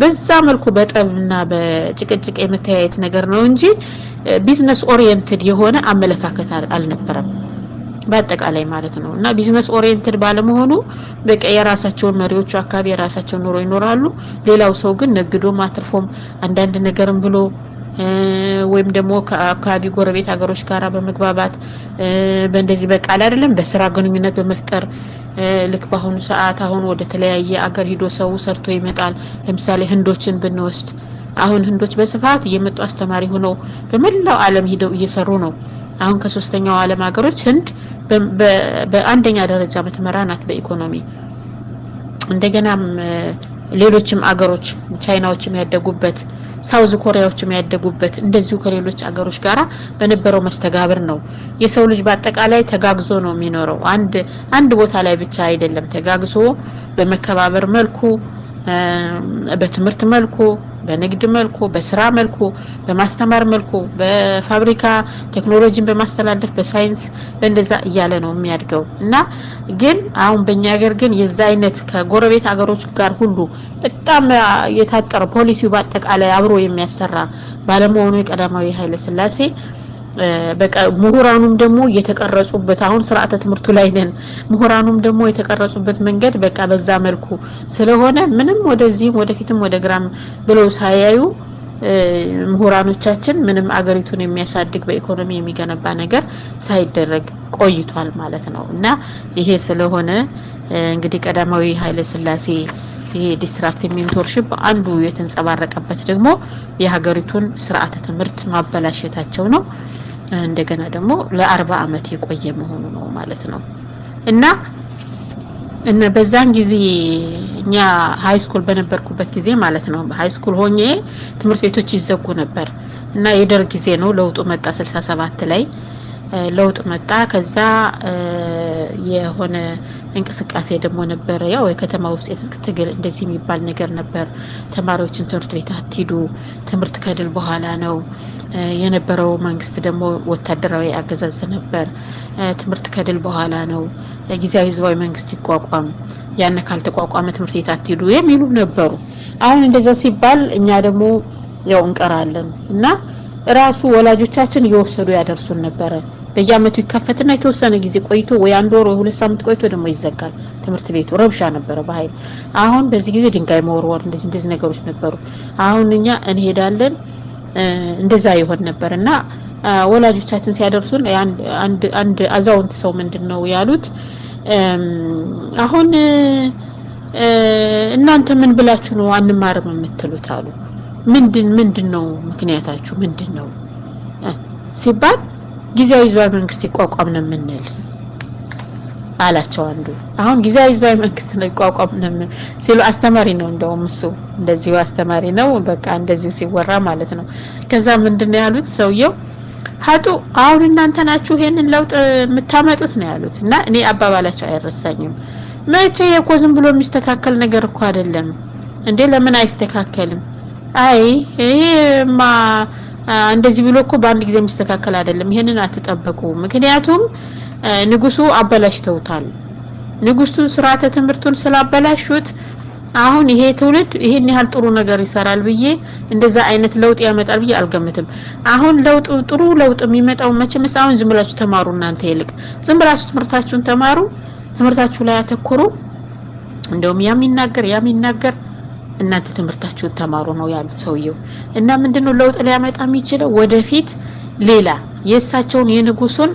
በዛ መልኩ በጠብና በጭቅጭቅ የመተያየት ነገር ነው እንጂ ቢዝነስ ኦሪየንትድ የሆነ አመለካከት አልነበረም በአጠቃላይ ማለት ነው። እና ቢዝነስ ኦሪየንትድ ባለመሆኑ በቃ የራሳቸውን መሪዎቹ አካባቢ የራሳቸውን ኑሮ ይኖራሉ። ሌላው ሰው ግን ነግዶ ማትርፎም አንዳንድ ነገርም ብሎ ወይም ደግሞ ከአካባቢ ጎረቤት ሀገሮች ጋር በመግባባት በእንደዚህ በቃ አይደለም በስራ ግንኙነት በመፍጠር ልክ በአሁኑ ሰዓት አሁን ወደ ተለያየ አገር ሂዶ ሰው ሰርቶ ይመጣል። ለምሳሌ ህንዶችን ብንወስድ አሁን ህንዶች በስፋት እየመጡ አስተማሪ ሆነው በመላው ዓለም ሂደው እየሰሩ ነው። አሁን ከሶስተኛው ዓለም ሀገሮች ህንድ በአንደኛ ደረጃ መተመራናት በኢኮኖሚ እንደገናም ሌሎችም አገሮች ቻይናዎችም ያደጉበት ሳውዝ ኮሪያዎችም ያደጉበት እንደዚሁ ከሌሎች አገሮች ጋራ በነበረው መስተጋብር ነው። የሰው ልጅ በአጠቃላይ ተጋግዞ ነው የሚኖረው። አንድ ቦታ ላይ ብቻ አይደለም ተጋግዞ በመከባበር መልኩ በትምህርት መልኩ በንግድ መልኩ በስራ መልኩ በማስተማር መልኩ በፋብሪካ ቴክኖሎጂን በማስተላለፍ በሳይንስ እንደዛ እያለ ነው የሚያድገው። እና ግን አሁን በእኛ ሀገር ግን የዛ አይነት ከጎረቤት ሀገሮች ጋር ሁሉ በጣም የታጠረ ፖሊሲው በአጠቃላይ አብሮ የሚያሰራ ባለመሆኑ የቀዳማዊ ኃይለ ሥላሴ በቃ ምሁራኑም ደግሞ የተቀረጹበት አሁን ስርዓተ ትምህርቱ ላይ ነን። ምሁራኑም ደግሞ የተቀረጹበት መንገድ በቃ በዛ መልኩ ስለሆነ ምንም ወደዚህም ወደፊትም ወደ ግራም ብለው ሳያዩ ምሁራኖቻችን ምንም አገሪቱን የሚያሳድግ በኢኮኖሚ የሚገነባ ነገር ሳይደረግ ቆይቷል ማለት ነው። እና ይሄ ስለሆነ እንግዲህ ቀዳማዊ ኃይለ ሥላሴ ይሄ ዲስትራክቲቭ ሜንቶርሺፕ አንዱ የተንጸባረቀበት ደግሞ የሀገሪቱን ስርዓተ ትምህርት ማበላሸታቸው ነው። እንደገና ደግሞ ለ40 አመት የቆየ መሆኑ ነው ማለት ነው። እና በዛን ጊዜ እኛ ሃይ ስኩል በነበርኩበት ጊዜ ማለት ነው ሃይ ስኩል ሆኜ ትምህርት ቤቶች ይዘጉ ነበር። እና የደርግ ጊዜ ነው ለውጡ መጣ 67 ላይ ለውጥ መጣ። ከዛ የሆነ እንቅስቃሴ ደግሞ ነበር ያው የከተማ ውስጥ የትግል እንደዚህ የሚባል ነገር ነበር። ተማሪዎችን ትምህርት ቤት አትሂዱ ትምህርት ከድል በኋላ ነው የነበረው። መንግስት ደግሞ ወታደራዊ አገዛዝ ነበር። ትምህርት ከድል በኋላ ነው ጊዜያዊ ህዝባዊ መንግስት ይቋቋም ያን ካልተቋቋመ ትምህርት ቤት አትሂዱ የሚሉ ነበሩ። አሁን እንደዛ ሲባል እኛ ደግሞ ያው እንቀራለን እና ራሱ ወላጆቻችን እየወሰዱ ያደርሱን ነበር። በየአመቱ ይከፈትና የተወሰነ ጊዜ ቆይቶ ወይ አንድ ወር ወይ 2 ሳምንት ቆይቶ ደግሞ ይዘጋል ትምህርት ቤቱ። ረብሻ ነበር በኃይል። አሁን በዚህ ጊዜ ድንጋይ መወርወር እንደዚህ ነገሮች ነበሩ። አሁን እኛ እንሄዳለን እንደዛ ይሆን ነበርና ወላጆቻችን ሲያደርሱን አንድ አዛውንት ሰው ምንድነው ያሉት አሁን እናንተ ምን ብላችሁ ነው አንማርም የምትሉት አሉ። ምንድነው ምክንያታችሁ ምንድነው ሲባል ጊዜያዊ ህዝባዊ መንግስት ይቋቋም ነው የምንል አላቸው አንዱ። አሁን ጊዜያዊ ህዝባዊ መንግስት ነው ይቋቋም ነው ሲሉ አስተማሪ ነው እንደውም እሱ እንደዚህ አስተማሪ ነው በቃ እንደዚህ ሲወራ ማለት ነው። ከዛ ምንድነው ያሉት ሰውየው ሀጡ አሁን እናንተ ናችሁ ይሄንን ለውጥ የምታመጡት ነው ያሉት። እና እኔ አባባላቸው አይረሳኝም። መቼ የኮ ዝም ብሎ የሚስተካከል ነገር እኮ አይደለም እንዴ ለምን አይስተካከልም? አይ ይሄማ እንደዚህ ብሎ እኮ በአንድ ጊዜ የሚስተካከል አይደለም። ይሄንን አትጠብቁ። ምክንያቱም ንጉሱ አበላሽተውታል። ንጉሱ ስርዓተ ትምህርቱን ስላበላሹት አሁን ይሄ ትውልድ ይሄን ያህል ጥሩ ነገር ይሰራል ብዬ እንደዛ አይነት ለውጥ ያመጣል ብዬ አልገምትም። አሁን ለውጥ ጥሩ ለውጥ የሚመጣው መቼም አሁን ዝም ብላችሁ ተማሩ እናንተ ይልቅ ዝም ብላችሁ ትምህርታችሁን ተማሩ፣ ትምህርታችሁ ላይ አተኩሩ። እንደውም ያሚናገር እናንተ ትምህርታችሁን ተማሩ ነው ያሉት ሰውየው። እና ምንድነው ለውጥ ሊያመጣ የሚችለው ወደፊት ሌላ የእሳቸውን የንጉሱን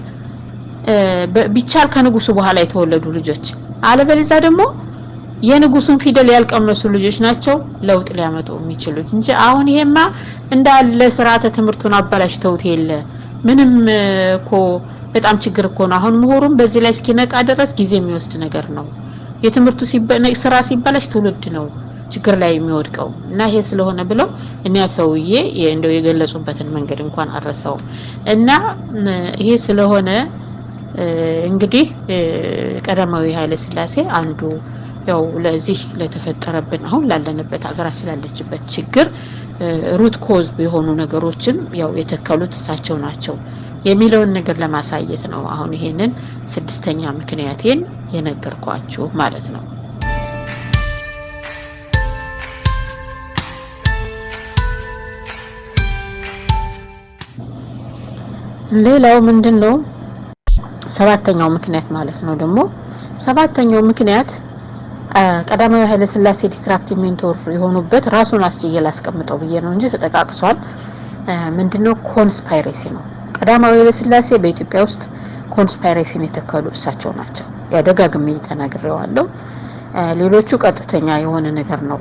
ቢቻል ከንጉሱ በኋላ የተወለዱ ልጆች አለበለዚያ ደግሞ የንጉሱን ፊደል ያልቀመሱ ልጆች ናቸው ለውጥ ሊያመጡ የሚችሉት እንጂ አሁን ይሄማ እንዳለ ስርዓተ ትምህርቱን አበላሽተውት የለ ምንም እኮ በጣም ችግር እኮ ነው። አሁን ምሁሩም በዚህ ላይ እስኪነቃ ድረስ ጊዜ የሚወስድ ነገር ነው። የትምህርቱ ስራ ሲበላሽ ትውልድ ነው ችግር ላይ የሚወድቀው። እና ይሄ ስለሆነ ብለው እኛ ሰውዬ እንደው የገለጹበትን መንገድ እንኳን አረሳው። እና ይሄ ስለሆነ እንግዲህ ቀዳማዊ ኃይለ ሥላሴ አንዱ ያው ለዚህ ለተፈጠረብን አሁን ላለንበት ሀገራችን ላለችበት ችግር ሩት ኮዝ የሆኑ ነገሮችን ያው የተከሉት እሳቸው ናቸው የሚለውን ነገር ለማሳየት ነው አሁን ይሄንን ስድስተኛ ምክንያቴን የነገርኳችሁ ማለት ነው። ሌላው ምንድነው ሰባተኛው ምክንያት ማለት ነው። ደግሞ ሰባተኛው ምክንያት ቀዳማዊ ኃይለ ሥላሴ ዲስትራክቲቭ ሜንቶር የሆኑበት ራሱን አስጨየል አስቀምጠው ብዬ ነው እንጂ ተጠቃቅሷል። ምንድነው ኮንስፓይሬሲ ነው። ቀዳማዊ ኃይለ ሥላሴ በኢትዮጵያ ውስጥ ኮንስፓይሬሲን የተከሉ እሳቸው ናቸው። ያው ደጋግሜ ተናግሬዋለሁ። ሌሎቹ ቀጥተኛ የሆነ ነገር ነው።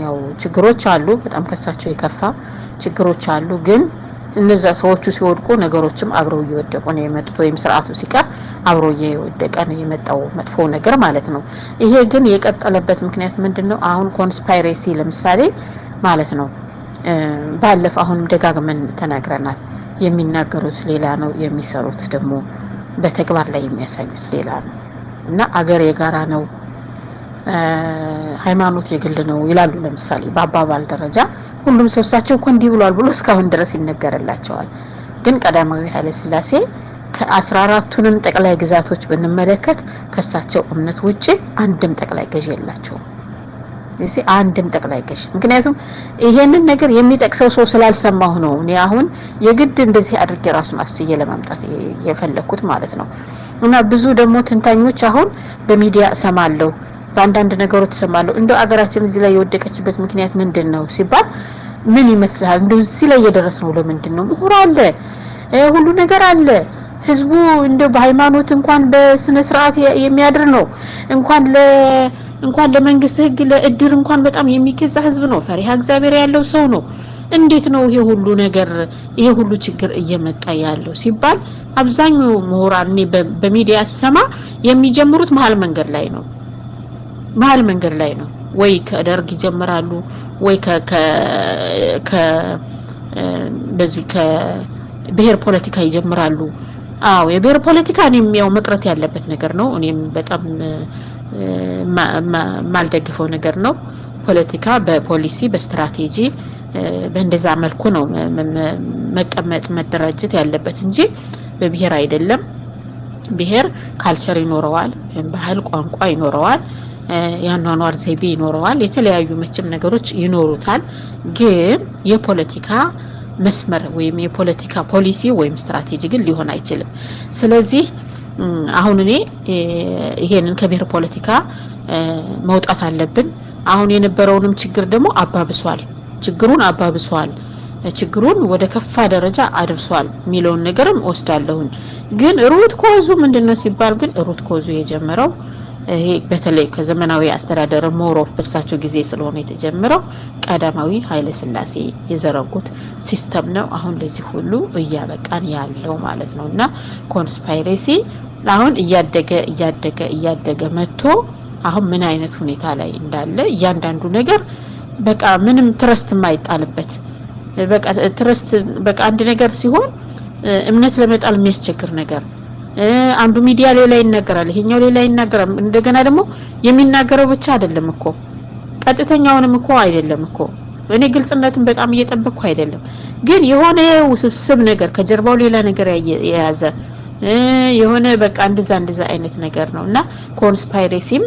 ያው ችግሮች አሉ፣ በጣም ከሳቸው የከፋ ችግሮች አሉ። ግን እነዛ ሰዎቹ ሲወድቁ ነገሮችም አብረው እየወደቁ ነው የመጡት፣ ወይም ስርዓቱ ሲቀር አብሮ እየወደቀ ነው የመጣው መጥፎ ነገር ማለት ነው። ይሄ ግን የቀጠለበት ምክንያት ምንድነው? አሁን ኮንስፓይሬሲ ለምሳሌ ማለት ነው ባለፈ አሁንም ደጋግመን ተናግረናል። የሚናገሩት ሌላ ነው፣ የሚሰሩት ደግሞ በተግባር ላይ የሚያሳዩት ሌላ ነው። እና አገር የጋራ ነው፣ ሃይማኖት የግል ነው ይላሉ። ለምሳሌ በአባባል ደረጃ ሁሉም ሰው እሳቸው እኮ እንዲህ ብሏል ብሎ እስካሁን ድረስ ይነገርላቸዋል። ግን ቀዳማዊ ኃይለ ሥላሴ ከ14ቱንም ጠቅላይ ግዛቶች ብንመለከት ከሳቸው እምነት ውጪ አንድም ጠቅላይ ገዥ የላቸውም። እዚህ አንድም ጠቅላይ ገዥ። ምክንያቱም ይሄንን ነገር የሚጠቅሰው ሰው ስላልሰማሁ ነው እኔ አሁን የግድ እንደዚህ አድርጌ ራሱን አስዬ ለማምጣት የፈለኩት ማለት ነው። እና ብዙ ደግሞ ተንታኞች አሁን በሚዲያ እሰማለሁ፣ በአንዳንድ ነገሮች እሰማለሁ እንደው አገራችን እዚህ ላይ የወደቀችበት ምክንያት ምንድነው ሲባል ምን ይመስላል? እንደው እዚህ ላይ እየደረስነው ለምንድነው? ምሁር አለ፣ ሁሉ ነገር አለ። ህዝቡ እንደው በሃይማኖት እንኳን በስነ ስርዓት የሚያድር ነው። እንኳን ለመንግስት ህግ ለእድር እንኳን በጣም የሚገዛ ህዝብ ነው። ፈሪሃ እግዚአብሔር ያለው ሰው ነው። እንዴት ነው ይሄ ሁሉ ነገር ይሄ ሁሉ ችግር እየመጣ ያለው ሲባል አብዛኛው ምሁራን በሚዲያ ሲሰማ የሚጀምሩት መሀል መንገድ ላይ ነው። ወይ ከደርግ ይጀምራሉ ወይ በዚህ ከብሔር ፖለቲካ ይጀምራሉ። አዎ የብሔር ፖለቲካ እኔም ያው መቅረት ያለበት ነገር ነው። እኔም በጣም ማልደግፈው ነገር ነው። ፖለቲካ በፖሊሲ በስትራቴጂ በእንደዛ መልኩ ነው መቀመጥ መደራጀት ያለበት እንጂ በብሔር አይደለም። ብሔር ካልቸር ይኖረዋል፣ ባህል ቋንቋ ይኖረዋል፣ ያኗኗር ዘይቤ ይኖረዋል፣ የተለያዩ መቼም ነገሮች ይኖሩታል። ግን የፖለቲካ መስመር ወይም የፖለቲካ ፖሊሲ ወይም ስትራቴጂ ግን ሊሆን አይችልም። ስለዚህ አሁን እኔ ይሄንን ከብሔር ፖለቲካ መውጣት አለብን። አሁን የነበረውንም ችግር ደግሞ አባብሷል፣ ችግሩን ወደ ከፋ ደረጃ አድርሷል የሚለውን ነገርም ወስዳለሁኝ። ግን ሩት ኮዙ ምንድነው ሲባል ግን ሩት ኮዙ የጀመረው ይሄ በተለይ ከዘመናዊ አስተዳደር ሞሮፍ በሳቸው ጊዜ ስለሆነ የተጀመረው ቀዳማዊ ኃይለ ሥላሴ የዘረጉት ሲስተም ነው አሁን ለዚህ ሁሉ እያበቃን ያለው ማለት ነውና ኮንስፓይሬሲ አሁን እያደገ መጥቶ አሁን ምን አይነት ሁኔታ ላይ እንዳለ እያንዳንዱ ነገር በቃ ምንም ትረስት የማይጣልበት በቃ ትረስት በቃ አንድ ነገር ሲሆን እምነት ለመጣል የሚያስቸግር ነገር አንዱ ሚዲያ ሌላ ይናገራል ይሄኛው ሌላ ይናገራል እንደገና ደግሞ የሚናገረው ብቻ አይደለም እኮ ቀጥተኛውንም እኮ አይደለም እኮ እኔ ግልጽነትን በጣም እየጠበቅኩ አይደለም ግን የሆነ ውስብስብ ነገር ከጀርባው ሌላ ነገር የያዘ የሆነ በቃ እንደዛ አይነት ነገር ነውና ኮንስፓይሬሲም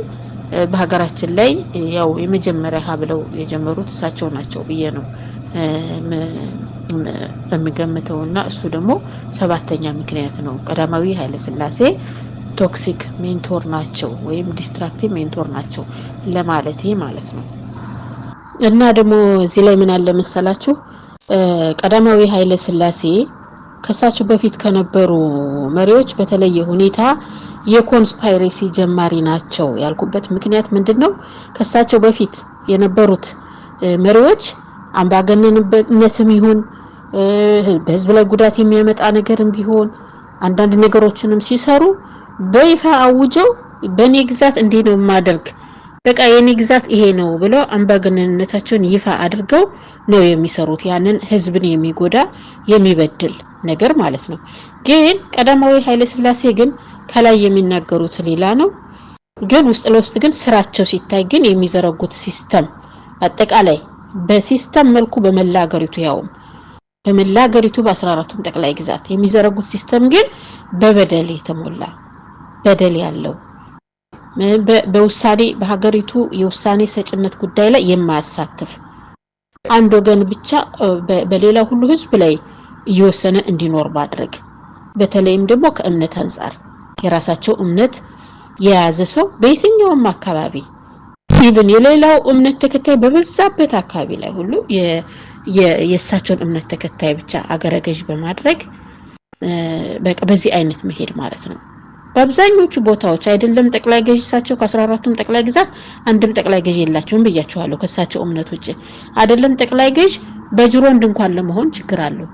በሀገራችን ላይ ያው የመጀመሪያ ሀብለው የጀመሩት እሳቸው ናቸው ብዬ ነው በሚገምተውና እሱ ደግሞ ሰባተኛ ምክንያት ነው ቀዳማዊ ኃይለ ሥላሴ ቶክሲክ ሜንቶር ናቸው ወይም ዲስትራክቲቭ ሜንቶር ናቸው ለማለት ማለት ነው እና ደግሞ እዚህ ላይ ምን አለ መሰላችሁ ቀዳማዊ ኃይለ ሥላሴ ከሳቸው በፊት ከነበሩ መሪዎች በተለየ ሁኔታ የኮንስፓይሬሲ ጀማሪ ናቸው ያልኩበት ምክንያት ምንድነው ከሳቸው በፊት የነበሩት መሪዎች አምባገነንነትም ይሁን በህዝብ ላይ ጉዳት የሚያመጣ ነገርም ቢሆን አንዳንድ ነገሮችንም ሲሰሩ በይፋ አውጀው በኔ ግዛት እንዴ ነው ማደርግ በቃ የኔ ግዛት ይሄ ነው ብለው አምባገነንነታቸውን ይፋ አድርገው ነው የሚሰሩት ያንን ህዝብን የሚጎዳ የሚበድል ነገር ማለት ነው ግን ቀዳማዊ ኃይለ ሥላሴ ግን ከላይ የሚናገሩት ሌላ ነው ግን ውስጥ ለውስጥ ግን ስራቸው ሲታይ ግን የሚዘረጉት ሲስተም አጠቃላይ በሲስተም መልኩ በመላገሪቱ ያውም በመላገሪቱ በ14ቱም ጠቅላይ ግዛት የሚዘረጉት ሲስተም ግን በበደል የተሞላ በደል ያለው በውሳኔ በሀገሪቱ የውሳኔ ሰጭነት ጉዳይ ላይ የማያሳትፍ አንድ ወገን ብቻ በሌላ ሁሉ ህዝብ ላይ እየወሰነ እንዲኖር ማድረግ በተለይም ደግሞ ከእምነት አንፃር የራሳቸው እምነት የያዘ ሰው በየትኛውም አካባቢ ኢቭን የሌላው እምነት ተከታይ በበዛበት አካባቢ ላይ ሁሉ የእሳቸውን እምነት ተከታይ ብቻ አገረገዥ በማድረግ በቃ በዚህ አይነት መሄድ ማለት ነው በአብዛኞቹ ቦታዎች አይደለም ጠቅላይ ገዥ እሳቸው ከ14ቱም ጠቅላይ ግዛት አንድም ጠቅላይ ገዥ የላቸውም ብያቸዋለሁ ከእሳቸው እምነት ውጪ አይደለም ጠቅላይ ገዥ በጅሮንድ እንኳን ለመሆን ችግር አለው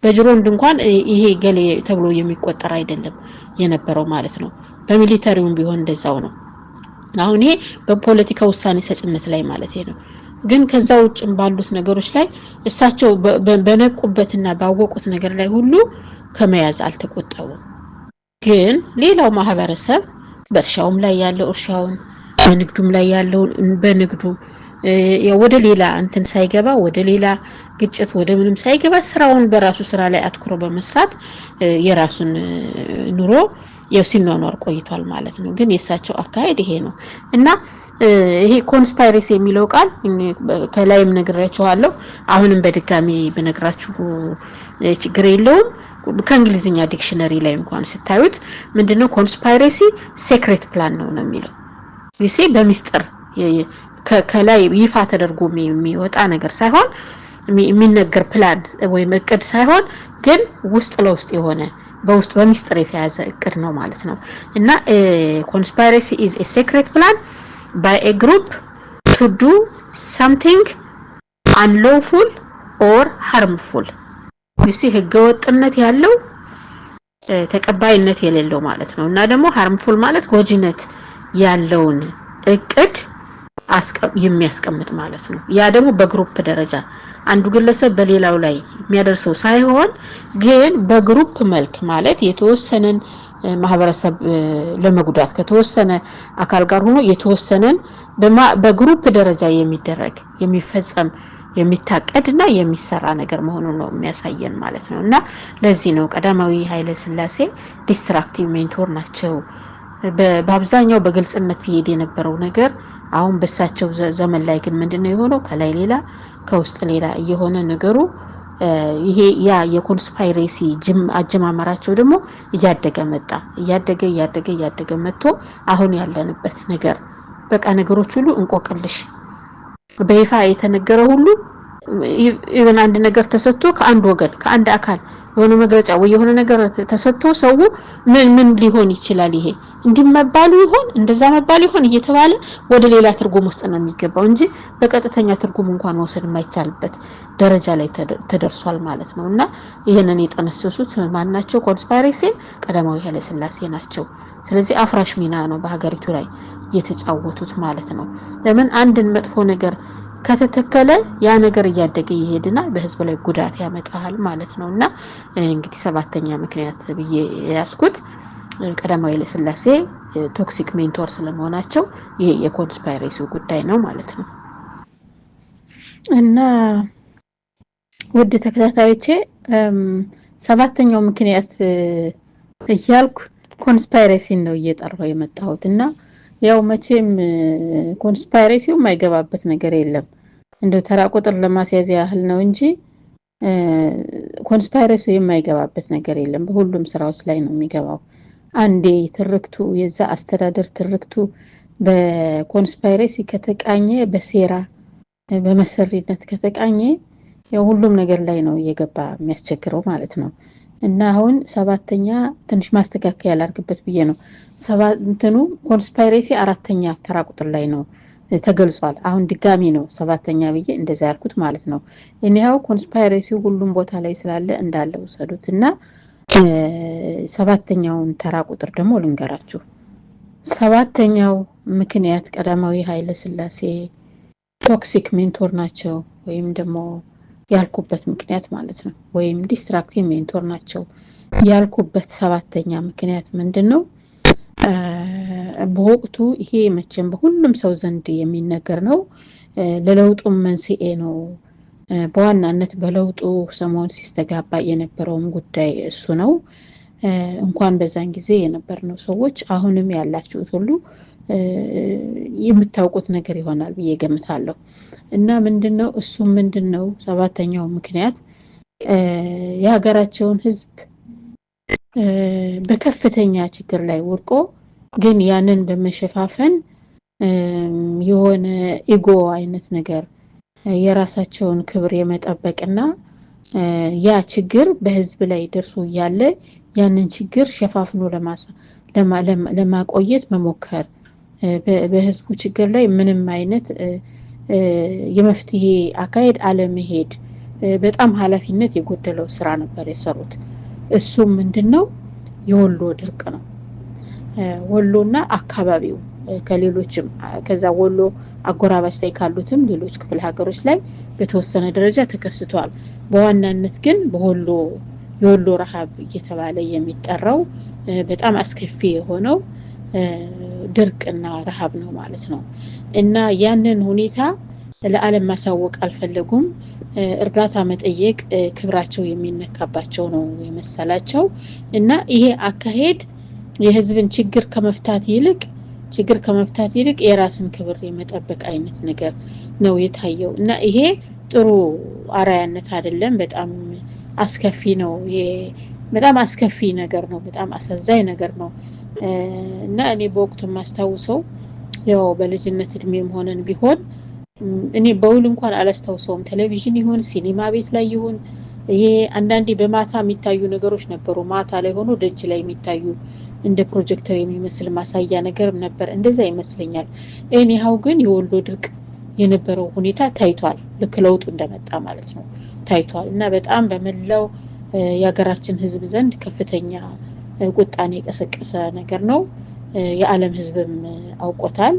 በጅሮንድ እንኳን ይሄ ገሌ ተብሎ የሚቆጠር አይደለም የነበረው ማለት ነው በሚሊታሪውም ቢሆን እንደዛው ነው አሁን ይሄ በፖለቲካ ውሳኔ ሰጭነት ላይ ማለት ነው ግን ከዛው ውጭም ባሉት ነገሮች ላይ እሳቸው በነቁበትና ባወቁት ነገር ላይ ሁሉ ከመያዝ አልተቆጠቡም ግን ሌላው ማህበረሰብ በእርሻውም ላይ ያለው እርሻውን በንግዱም ላይ ያለው በንግዱ ወደ ሌላ እንትን ሳይገባ ወደ ሌላ ግጭት ወደ ምንም ሳይገባ ስራውን በራሱ ስራ ላይ አትኩሮ በመስራት የራሱን ኑሮ ሲኖር ቆይቷል ማለት ነው ግን የሳቸው አካሄድ ይሄ ነው እና ይሄ ኮንስፓይሬሲ የሚለው ቃል ከላይም ነግሬያችኋለሁ አሁንም በድጋሚ በነግራችሁ ችግር የለውም ከእንግሊዝኛ ዲክሽነሪ ላይ እንኳን ስታዩት ምንድነው ኮንስፓይሬሲ ሴክሬት ፕላን ነው የሚለው ይሄ በሚስጥር ከላይ ይፋ ተደርጎ የሚወጣ ነገር ሳይሆን የሚነገር ፕላን ወይ እቅድ ሳይሆን ግን ውስጥ ለውስጥ የሆነ በውስጥ በሚስጥር የተያዘ እቅድ ነው ማለት ነው እና conspiracy is a secret plan by a group to do something unlawful or harmful ህገወጥነት ያለው ተቀባይነት የሌለው ማለት ነው እና ደግሞ harmful ማለት ጎጂነት ያለውን እቅድ የሚያስቀምጥ ማለት ነው ያ ደግሞ በግሩፕ ደረጃ አንዱ ግለሰብ በሌላው ላይ የሚያደርሰው ሳይሆን ግን በግሩፕ መልክ ማለት የተወሰነን ማህበረሰብ ለመጉዳት ከተወሰነ አካል ጋር ሆኖ የተወሰነን በግሩፕ ደረጃ የሚደረግ የሚፈጸም የሚታቀድና የሚሰራ ነገር መሆኑን ነው የሚያሳየን ማለት ነውና ለዚህ ነው ቀዳማዊ ኃይለ ሥላሴ ዲስትራክቲቭ ሜንቶር ናቸው በአብዛኛው በግልጽነት ይሄድ የነበረው ነገር አሁን በሳቸው ዘመን ላይ ግን ምንድነው የሆነው ከላይ ሌላ ከውስጥ ሌላ የሆነ ነገሩ ይሄ ያ የኮንስፓይሬሲ አጀማመራቸው ደግሞ እያደገ መጥቶ አሁን ያለንበት ነገር በቃ ነገሮች ሁሉ እንቆቅልሽ በይፋ የተነገረ ሁሉ ኢቭን አንድ ነገር ተሰጥቶ ከአንድ ወገን ከአንድ አካል የሆነ መግለጫ ወይ የሆነ ነገር ተሰጥቶ ሰው ምን ሊሆን ይችላል ይሄ እንዲመባሉ ይሆን እንደዛ መባሉ ይሆን እየተባለ ወደ ሌላ ትርጉም ውስጥ ነው የሚገባው እንጂ በቀጥተኛ ትርጉም እንኳን መውሰድ የማይቻልበት ደረጃ ላይ ተደርሷል ማለት ነውና ይሄንን የጠነሰሱት ማናቸው ኮንስፓይሬሲ ቀዳማዊ ኃይለ ሥላሴ ናቸው። ስለዚህ አፍራሽ ሚና ነው በሀገሪቱ ላይ የተጫወቱት ማለት ነው። ለምን አንድን መጥፎ ነገር ከተተከለ ያ ነገር እያደገ ይሄድና በህዝብ ላይ ጉዳት ያመጣል ማለት ነውና እንግዲህ ሰባተኛ ምክንያት ብዬ ያስኩት ቀዳማዊ ኃይለ ሥላሴ ቶክሲክ ሜንቶር ስለመሆናቸው ይሄ የኮንስፓይሬሲው ጉዳይ ነው ማለት ነው። እና ውድ ተከታታዮቼ ሰባተኛው ምክንያት እያልኩ ኮንስፓይሬሲን ነው እየጠራው የመጣሁት እና ያው መቼም ኮንስፓይሬሲው የማይገባበት ነገር የለም እንደው ተራ ቁጥር ለማስያዝ ያህል ነው እንጂ ኮንስፓይሬሲው የማይገባበት ነገር የለም በሁሉም ስራዎች ላይ ነው የሚገባው። አንዴ ትርክቱ የዛ አስተዳደር ትርክቱ በኮንስፓይሬሲ ከተቃኘ በሴራ በመሰሪነት ከተቃኘ ያው ሁሉም ነገር ላይ ነው እየገባ የሚያስቸግረው ማለት ነው። እና አሁን ሰባተኛ ትንሽ ማስተካከያ ያላርግበት ብዬ ነው እንትኑ ኮንስፓይሬሲ አራተኛ ተራ ቁጥር ላይ ነው ተገልጿል። አሁን ድጋሚ ነው ሰባተኛ ብዬ እንደዛ ያልኩት ማለት ነው። እኔው ኮንስፓይሬሲ ሁሉም ቦታ ላይ ስላለ እንዳለው ሰዱትና ሰባተኛውን ተራ ቁጥር ደግሞ ልንገራችሁ። ሰባተኛው ምክንያት ቀዳማዊ ኃይለ ሥላሴ ቶክሲክ ሜንቶር ናቸው ወይም ደግሞ ያልኩበት ምክንያት ማለት ነው ወይም ዲስትራክቲቭ ሜንቶር ናቸው ያልኩበት ሰባተኛ ምክንያት ምንድነው? በወቅቱ ይሄ መቼም በሁሉም ሰው ዘንድ የሚነገር ነው ለለውጡ መንስኤ ነው። በዋናነት በለውጡ ሰሞን ሲስተጋባ የነበረውም ጉዳይ እሱ ነው። እንኳን በዛን ጊዜ የነበርነው ሰዎች አሁንም ያላችሁት ሁሉ የምታውቁት ነገር ይሆናል ብዬ ገምታለሁ። እና ምንድነው እሱ ምንድነው ሰባተኛው ምክንያት የሀገራቸውን ህዝብ በከፍተኛ ችግር ላይ ወድቆ ግን ያንን በመሸፋፈን የሆነ ኢጎ አይነት ነገር የራሳቸውን ክብር የመጠበቅና ያ ችግር በህዝብ ላይ ደርሶ ያለ ያንን ችግር ሸፋፍኖ ለማቆየት መሞከር በህዝቡ ችግር ላይ ምንም አይነት የመፍትሄ አካሄድ አለመሄድ በጣም ኃላፊነት የጎደለው ስራ ነበር የሰሩት። እሱም ምንድነው የወሎ ድርቅ ነው። ወሎና አካባቢው ከሌሎችም ከዛ ወሎ አጎራባች ላይ ካሉትም ሌሎች ክፍለ ሀገሮች ላይ በተወሰነ ደረጃ ተከስቷል። በዋናነት ግን የወሎ ረሃብ እየተባለ የሚጠራው በጣም አስከፊ የሆነው ድርቅና ረሃብ ነው ማለት ነው። እና ያንን ሁኔታ ለዓለም ማሳወቅ አልፈለጉም። እርዳታ መጠየቅ ክብራቸው የሚነካባቸው ነው የመሰላቸው እና ይሄ አካሄድ የህዝብን ችግር ከመፍታት ይልቅ የራስን ክብር የመጠበቅ አይነት ነገር ነው የታየው እና ይሄ ጥሩ አራያነት አይደለም። በጣም አስከፊ ነው። በጣም አስከፊ ነገር ነው። በጣም አሳዛኝ ነገር ነው። እና እኔ በወቅቱ ማስተዋውሰው ያው በልጅነት እድሜም ሆነን ቢሆን እኔ በውል እንኳን አላስተዋውሰውም። ቴሌቪዥን ይሁን ሲኒማ ቤት ላይ ይሁን ይሄ አንዳንዴ በማታ የሚታዩ ነገሮች ነበሩ። ማታ ላይ ሆኖ ደጅ ላይ የሚታዩ እንደ ፕሮጀክተር የሚመስል ማሳያ ነገር ነበር። እንደዛ ይመስለኛል። እኔው ግን የወሎ ድርቅ የነበረው ሁኔታ ታይቷል። ልክ ለውጡ እንደመጣ ማለት ነው ታይቷል እና በጣም በመላው የሀገራችን ህዝብ ዘንድ ከፍተኛ ቁጣን የቀሰቀሰ ነገር ነው። የዓለም ህዝብም አውቆታል።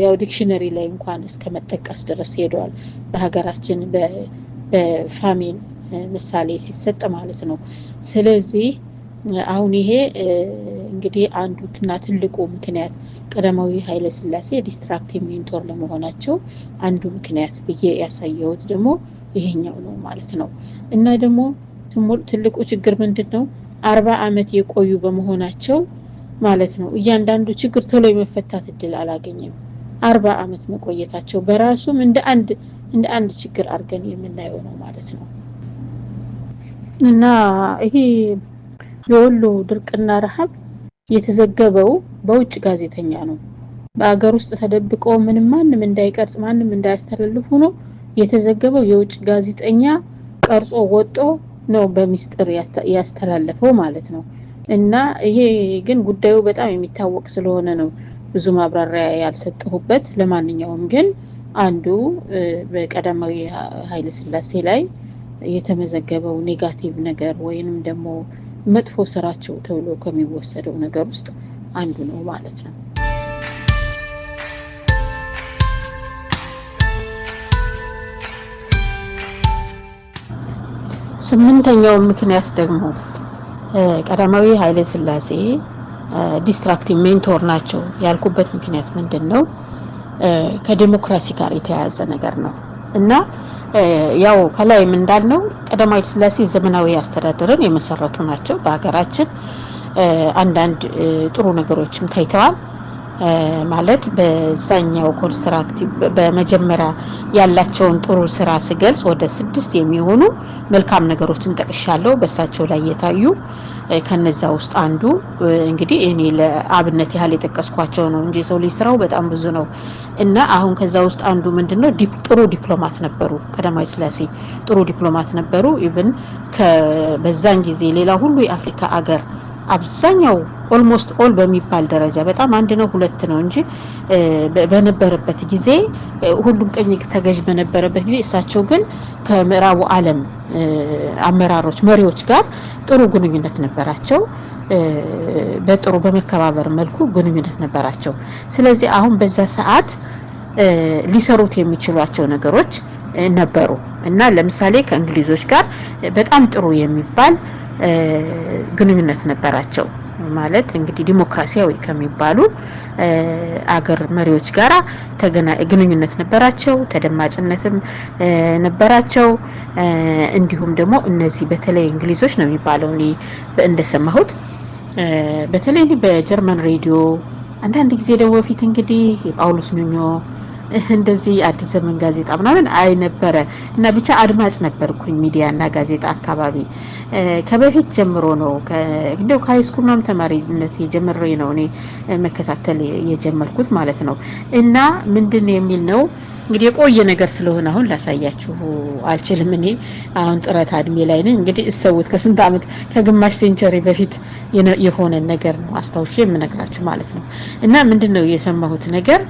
ያው ዲክሽነሪ ላይ እንኳን እስከመጠቀስ ድረስ ሄዷል። በሀገራችን በፋሚን ምሳሌ ሲሰጥ ማለት ነው። ስለዚህ አሁን ይሄ እንግዲህ አንዱና ትልቁ ምክንያት ቀዳማዊ ኃይለ ሥላሴ ዲስትራክቲቭ ሜንቶር ለመሆናቸው አንዱ ምክንያት ብዬ ያሳየሁት ደግሞ ይሄኛው ነው ማለት ነው። እና ደግሞ ትልቁ ችግር ምንድነው 40 አመት የቆዩ በመሆናቸው ማለት ነው እያንዳንዱ ችግር ቶሎ የመፈታት እድል አላገኘም። 40 አመት መቆየታቸው በራሱም እንደ አንድ ችግር አድርገን የምናየው ነው ማለት ነው። እና ይሄ የወሎ ድርቅና ረሃብ የተዘገበው በውጭ ጋዜጠኛ ነው። በአገር ውስጥ ተደብቆ ማንም እንዳይቀርጽ ማንም እንዳያስተላልፍ ሆኖ የተዘገበው የውጭ ጋዜጠኛ ቀርጾ ወጦ ነው በሚስጥር ያስተላለፈው ማለት ነው። እና ይሄ ግን ጉዳዩ በጣም የሚታወቅ ስለሆነ ነው ብዙ ማብራሪያ ያልሰጠሁበት። ለማንኛውም ግን አንዱ በቀዳማዊ ኃይለ ሥላሴ ላይ የተመዘገበው ኔጋቲቭ ነገር ወይንም ደግሞ መጥፎ ስራቸው ተብሎ ከሚወሰደው ነገር ውስጥ አንዱ ነው ማለት ነው። ስምንተኛው ምክንያት ደግሞ ቀዳማዊ ኃይለ ሥላሴ ዲስትራክቲቭ ሜንቶር ናቸው ያልኩበት ምክንያት ምንድነው? ከዲሞክራሲ ጋር የተያያዘ ነገር ነው እና ያው ከላይም እንዳልነው ቀዳማዊ ኃይለ ሥላሴ ዘመናዊ አስተዳደርን የመሰረቱ ናቸው። በሀገራችን አንዳንድ ጥሩ ነገሮችም ታይተዋል። ማለት በዛኛው ኮንስትራክቲቭ በመጀመሪያ ያላቸውን ጥሩ ስራ ስገልጽ ወደ 6 የሚሆኑ መልካም ነገሮችን ጠቅሻለሁ በእሳቸው ላይ የታዩ። ከነዛ ውስጥ አንዱ እንግዲህ እኔ ለአብነት ያህል የጠቀስኳቸው ነው እንጂ ሰው ልጅ ስራው በጣም ብዙ ነው እና አሁን ከዛ ውስጥ አንዱ ምንድነው ጥሩ ዲፕሎማት ነበሩ። ቀዳማዊ ሥላሴ ጥሩ ዲፕሎማት ነበሩ። ኢቭን በዛን ጊዜ ሌላ ሁሉ የአፍሪካ አገር አብዛኛው ኦልሞስት ኦል በሚባል ደረጃ በጣም አንድ ነው ሁለት ነው እንጂ በነበረበት ጊዜ ሁሉም ቀኝ ተገዥ በነበረበት ጊዜ እሳቸው ግን ከምዕራቡ ዓለም አመራሮች መሪዎች ጋር ጥሩ ግንኙነት ነበራቸው። በጥሩ በመከባበር መልኩ ግንኙነት ነበራቸው። ስለዚህ አሁን በዛ ሰዓት ሊሰሩት የሚችሏቸው ነገሮች ነበሩ እና ለምሳሌ ከእንግሊዞች ጋር በጣም ጥሩ የሚባል ግንኙነት ነበራቸው። ማለት እንግዲህ ዲሞክራሲያዊ ከሚባሉ አገር መሪዎች ጋር ግንኙነት ነበራቸው። ተደማጭነትም ነበራቸው። እንዲሁም ደግሞ እነዚህ በተለይ እንግሊዞች ነው የሚባለው እኔ እንደሰማሁት በተለይ በጀርመን ሬዲዮ አንዳንድ ጊዜ ደግሞ በፊት እንግዲህ ጳውሎስ ኞኞ እንደዚህ አዲስ ዘመን ጋዜጣ ምናምን አይ ነበረ እና ብቻ አድማጭ ነበርኩኝ ሚዲያ እና ጋዜጣ አካባቢ ከበፊት ጀምሮ ነው። እንደው ከሃይስኩል ምናምን ተማሪነት የጀመረ ነው እኔ መከታተል የጀመርኩት ማለት ነው። እና ምንድነው የሚል ነው እንግዲህ የቆየ ነገር ስለሆነ አሁን ላሳያችሁ አልችልም። እኔ አሁን ጥረት አድሜ ላይ ነኝ። እንግዲህ እሰውት ከስንት አመት ከግማሽ ሴንቸሪ በፊት የሆነ ነገር ነው አስታውሼ የምነግራችሁ ማለት ነው። እና ምንድነው የሰማሁት ነገር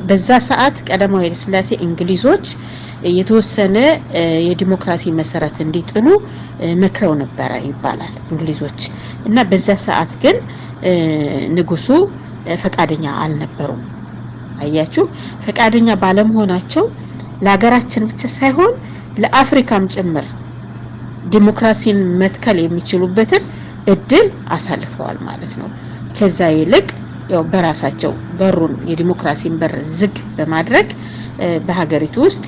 በዛ ሰዓት ቀዳማዊ ኃይለ ሥላሴ እንግሊዞች የተወሰነ የዲሞክራሲ መሰረት እንዲጥሉ መክረው ነበር ይባላል እንግሊዞች። እና በዛ ሰዓት ግን ንጉሱ ፈቃደኛ አልነበሩም። አያችሁ ፈቃደኛ ባለመሆናቸው ለሀገራችን ብቻ ሳይሆን ለአፍሪካም ጭምር ዲሞክራሲን መትከል የሚችሉበትን እድል አሳልፈዋል ማለት ነው። ከዛ ይልቅ ያው በራሳቸው በሩን የዲሞክራሲን በር ዝግ በማድረግ በሀገሪቱ ውስጥ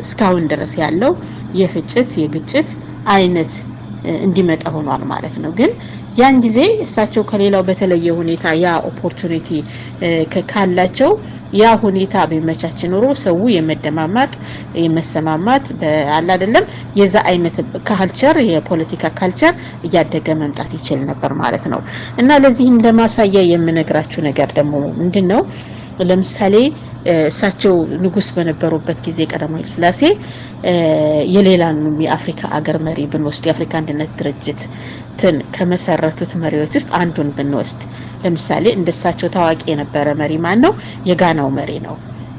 እስካሁን ድረስ ያለው የግጭት አይነት እንዲመጣ ሆኗል ማለት ነው። ግን ያን ጊዜ እሳቸው ከሌላው በተለየ ሁኔታ ያ ኦፖርቹኒቲ ካላቸው ያ ሁኔታ በመቻች ኖሮ ሰው የመደማማት የመሰማማት በአላ አይደለም የዛ አይነት ካልቸር የፖለቲካ ካልቸር እያደገ መምጣት ይችላል ነበር ማለት ነው። እና ለዚህ እንደማሳያ የምነግራችሁ ነገር ደግሞ ምንድነው ለምሳሌ እሳቸው ንጉስ በነበሩበት ጊዜ ቀዳማዊ ኃይለ ሥላሴ የሌላንም የአፍሪካ አገር መሪ ብንወስድ የአፍሪካ አንድነት ድርጅት ከመሰረቱት መሪዎች ውስጥ አንዱን ብንወስድ ለምሳሌ እንደሳቸው ታዋቂ የነበረ መሪ ማን ነው? የጋናው መሪ ነው።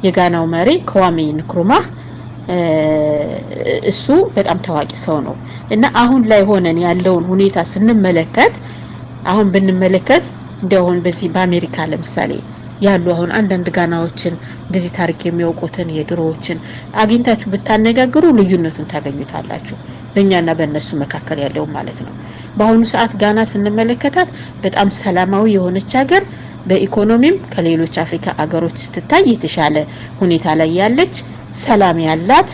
የጋናው መሪ kwame nkrumah እሱ በጣም ታዋቂ ሰው ነው። እና አሁን ላይ ሆነን ያለውን ሁኔታ ስንመለከት አሁን ብንመለከት እንደሆነ በዚህ በአሜሪካ ለምሳሌ ያሉ አሁን አንዳንድ ጋናዎችን እንደዚህ ታሪክ የሚያውቁትን የድሮዎችን አግኝታችሁ ብታነጋግሩ ልዩነቱን ታገኙታላችሁ በእኛና በእነሱ መካከል ያለው ማለት ነው። በአሁኑ ሰዓት ጋና ስንመለከታት በጣም ሰላማዊ የሆነች ሀገር በኢኮኖሚም ከሌሎች አፍሪካ አገሮች ስትታይ የተሻለ ሁኔታ ላይ ያለች ሰላም ያላት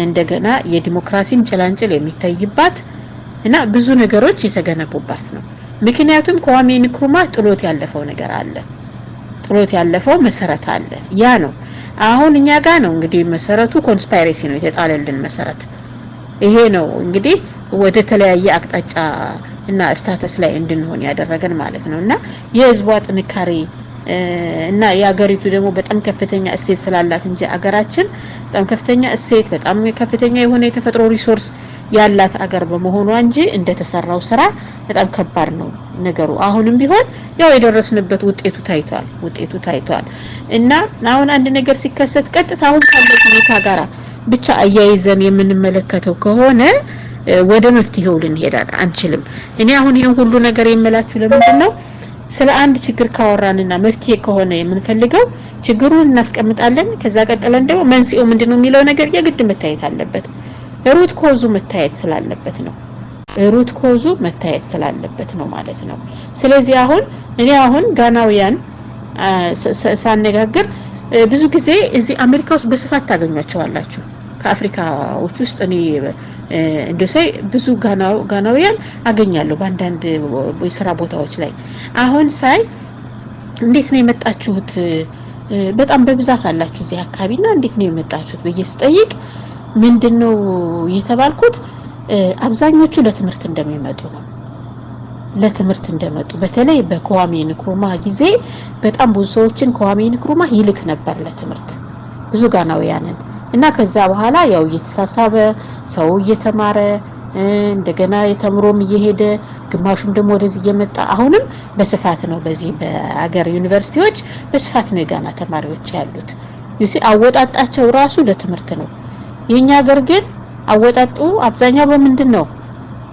እንደገና የዲሞክራሲም ጭላንጭል የሚታይባት እና ብዙ ነገሮች የተገነቡባት ነው። ምክንያቱም kwame nkrumah ጥሎት ያለፈው ነገር አለ። ጥሎት ያለፈው መሰረት አለ። ያ ነው አሁን እኛ ጋር ነው እንግዲህ መሰረቱ ኮንስፓይሬሲ ነው የተጣለልን መሰረት ይሄ ነው እንግዲህ ወደ ተለያየ አቅጣጫ እና ስታተስ ላይ እንድንሆን ያደረገን ማለት ነው። እና የህዝቧ ጥንካሬ እና የሀገሪቱ ደግሞ በጣም ከፍተኛ እሴት ስላላት እንጂ አገራችን በጣም ከፍተኛ እሴት በጣም ከፍተኛ የሆነ የተፈጥሮ ሪሶርስ ያላት አገር በመሆኗ እንጂ እንደተሰራው ስራ በጣም ከባድ ነው ነገሩ። አሁንም ቢሆን ያው የደረስንበት ውጤቱ ታይቷል እና አሁን አንድ ነገር ሲከሰት ቀጥታ አሁን ካለው ሁኔታ ጋራ ብቻ አያይዘን የምንመለከተው ከሆነ ወደ መፍትሄው ልንሄድ አንችልም። እኔ አሁን ይሄን ሁሉ ነገር የምላችሁ ለምንድን ነው? ስለ አንድ ችግር ካወራንና መፍትሄ ከሆነ የምንፈልገው ችግሩን እናስቀምጣለን። ከዛ ቀጥለን ደግሞ መንስኤው ምንድነው የሚለው ነገር የግድ መታየት አለበት። ሩት ኮዙ መታየት ስላለበት ነው ማለት ነው። ስለዚህ እኔ አሁን ጋናውያን ሳነጋግር ብዙ ጊዜ እዚህ አሜሪካ ውስጥ በስፋት ታገኟቸዋላችሁ። ከአፍሪካዎች ውስጥ እኔ እንደሳይ ብዙ ጋናውያን አገኛለሁ በአንዳንድ የሥራ ቦታዎች ላይ። አሁን ሳይ እንዴት ነው የመጣችሁት? በጣም በብዛት አላችሁ እዚህ አካባቢና እንዴት ነው የመጣችሁት ብዬ ስጠይቅ ምንድነው የተባልኩት? አብዛኞቹ ለትምህርት እንደሚመጡ ነው። ለትምህርት እንደመጡ በተለይ በኳሜ ንክሩማ ጊዜ በጣም ብዙ ሰዎችን ኳሜ ንክሩማ ይልክ ነበር ለትምህርት ብዙ ጋናውያንን እና ከዛ በኋላ ያው እየተሳሳበ ሰው እየተማረ እንደገና የተምሮም እየሄደ ግማሹም ደግሞ ወደዚህ እየመጣ አሁንም በስፋት ነው በዚህ በአገር ዩኒቨርሲቲዎች በስፋት ነው የጋና ተማሪዎች ያሉት። አወጣጣቸው ራሱ ለትምህርት ነው። የኛ ሀገር ግን አወጣጡ አብዛኛው በምንድን ነው?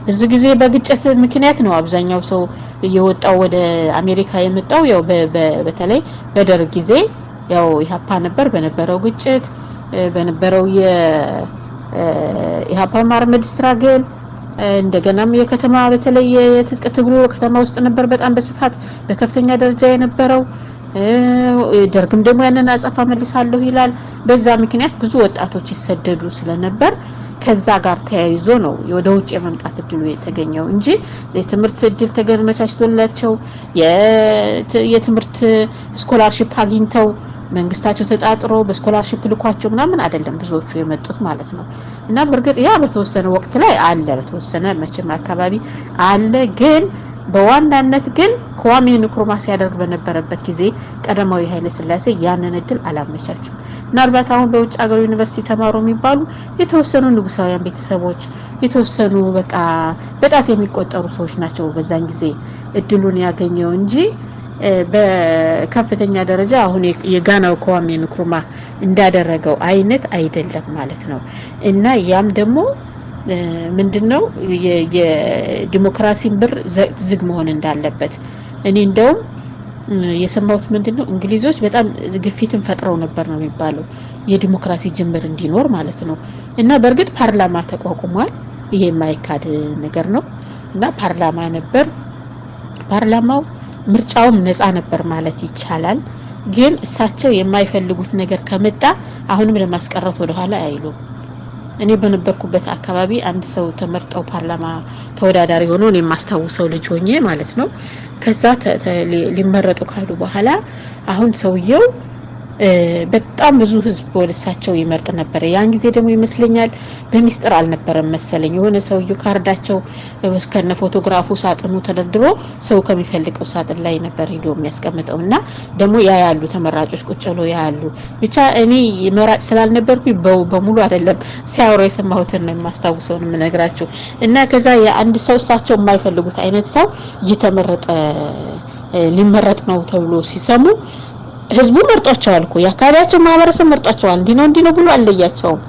ብዙ ጊዜ በግጭት ምክንያት ነው አብዛኛው ሰው እየወጣው ወደ አሜሪካ የመጣው። ያው በተለይ በደርግ ጊዜ ያው ኢህአፓ ነበር በነበረው ግጭት በነበረው የኢህአፓ ማርመድ ስትራግል እንደገናም የከተማ በተለይ የትጥቅ ትግሉ ከተማ ውስጥ ነበር በጣም በስፋት በከፍተኛ ደረጃ የነበረው። ደርግም ደግሞ ያንን አጸፋ መልሳለሁ ይላል። በዛ ምክንያት ብዙ ወጣቶች ይሰደዱ ስለነበር ከዛ ጋር ተያይዞ ነው ወደ ውጭ የመምጣት እድሉ የተገኘው እንጂ የትምህርት እድል ተገመቻችቶላቸው የትምህርት ስኮላርሺፕ አግኝተው መንግስታቸው ተጣጥሮ በስኮላርሺፕ ልኳቸው ምናምን አይደለም ብዙዎቹ የመጡት ማለት ነው። እና በርግጥ ያ በተወሰነ ወቅት ላይ አለ በተወሰነ መቼም አካባቢ አለ። ግን በዋናነት ግን ኳሜ ንክሩማ ሲያደርግ በነበረበት ጊዜ ቀዳማዊ ኃይለ ሥላሴ ያንን እድል አላመቻቹም። ምናልባት አሁን በውጭ ሀገር ዩኒቨርሲቲ ተማሩ የሚባሉ የተወሰኑ ንጉሳውያን ቤተሰቦች የተወሰኑ በቃ በጣት የሚቆጠሩ ሰዎች ናቸው በዛን ጊዜ እድሉን ያገኘው እንጂ በከፍተኛ ደረጃ አሁን የጋናው ኳሜ ንክሩማ እንዳደረገው አይነት አይደለም ማለት ነው። እና ያም ደግሞ ምንድነው የዲሞክራሲን በር ዝግ መሆን እንዳለበት እኔ እንደውም የሰማሁት ምንድነው እንግሊዞች በጣም ግፊትን ፈጥረው ነበር ነው የሚባለው የዲሞክራሲ ጅምር እንዲኖር ማለት ነው። እና በርግጥ ፓርላማ ተቋቁሟል። ይሄ የማይካድ ነገር ነው። እና ፓርላማ ነበር። ፓርላማው ምርጫውም ነፃ ነበር ማለት ይቻላል። ግን እሳቸው የማይፈልጉት ነገር ከመጣ አሁንም ለማስቀረት ወደ ኋላ አይሉም። እኔ በነበርኩበት አካባቢ አንድ ሰው ተመርጠው ፓርላማ ተወዳዳሪ ሆኖ እኔ ማስተዋወሰው ልጅ ሆኜ ማለት ነው ከዛ ሊመረጡ ካሉ በኋላ አሁን ሰውየው በጣም ብዙ ህዝብ ወልሳቸው ይመርጥ ነበር። ያን ጊዜ ደግሞ ይመስለኛል በሚስጥር አልነበረም መሰለኝ የሆነ ሰውየው ካርዳቸው እስከነ ፎቶግራፉ ሳጥኑ ተደርድሮ ሰው ከሚፈልገው ሳጥን ላይ ነበር ሄዶ የሚያስቀምጠውና ደግሞ ያያሉ ተመራጮች ቁጭ ብለው ያያሉ። ብቻ እኔ መራጭ ስላልነበርኩኝ በሙሉ አይደለም ሲያወሩ የሰማሁትን ነው የማስታውሰው ነው የምነግራችሁ። እና ከዛ የአንድ ሰው እሳቸው የማይፈልጉት አይነት ሰው እየተመረጠ ሊመረጥ ነው ተብሎ ሲሰሙ ህዝቡ መርጧቸዋል እኮ የአካባቢያቸው ማህበረሰብ መርጧቸዋል። እንዲህ ነው ብሎ አለያቸውም።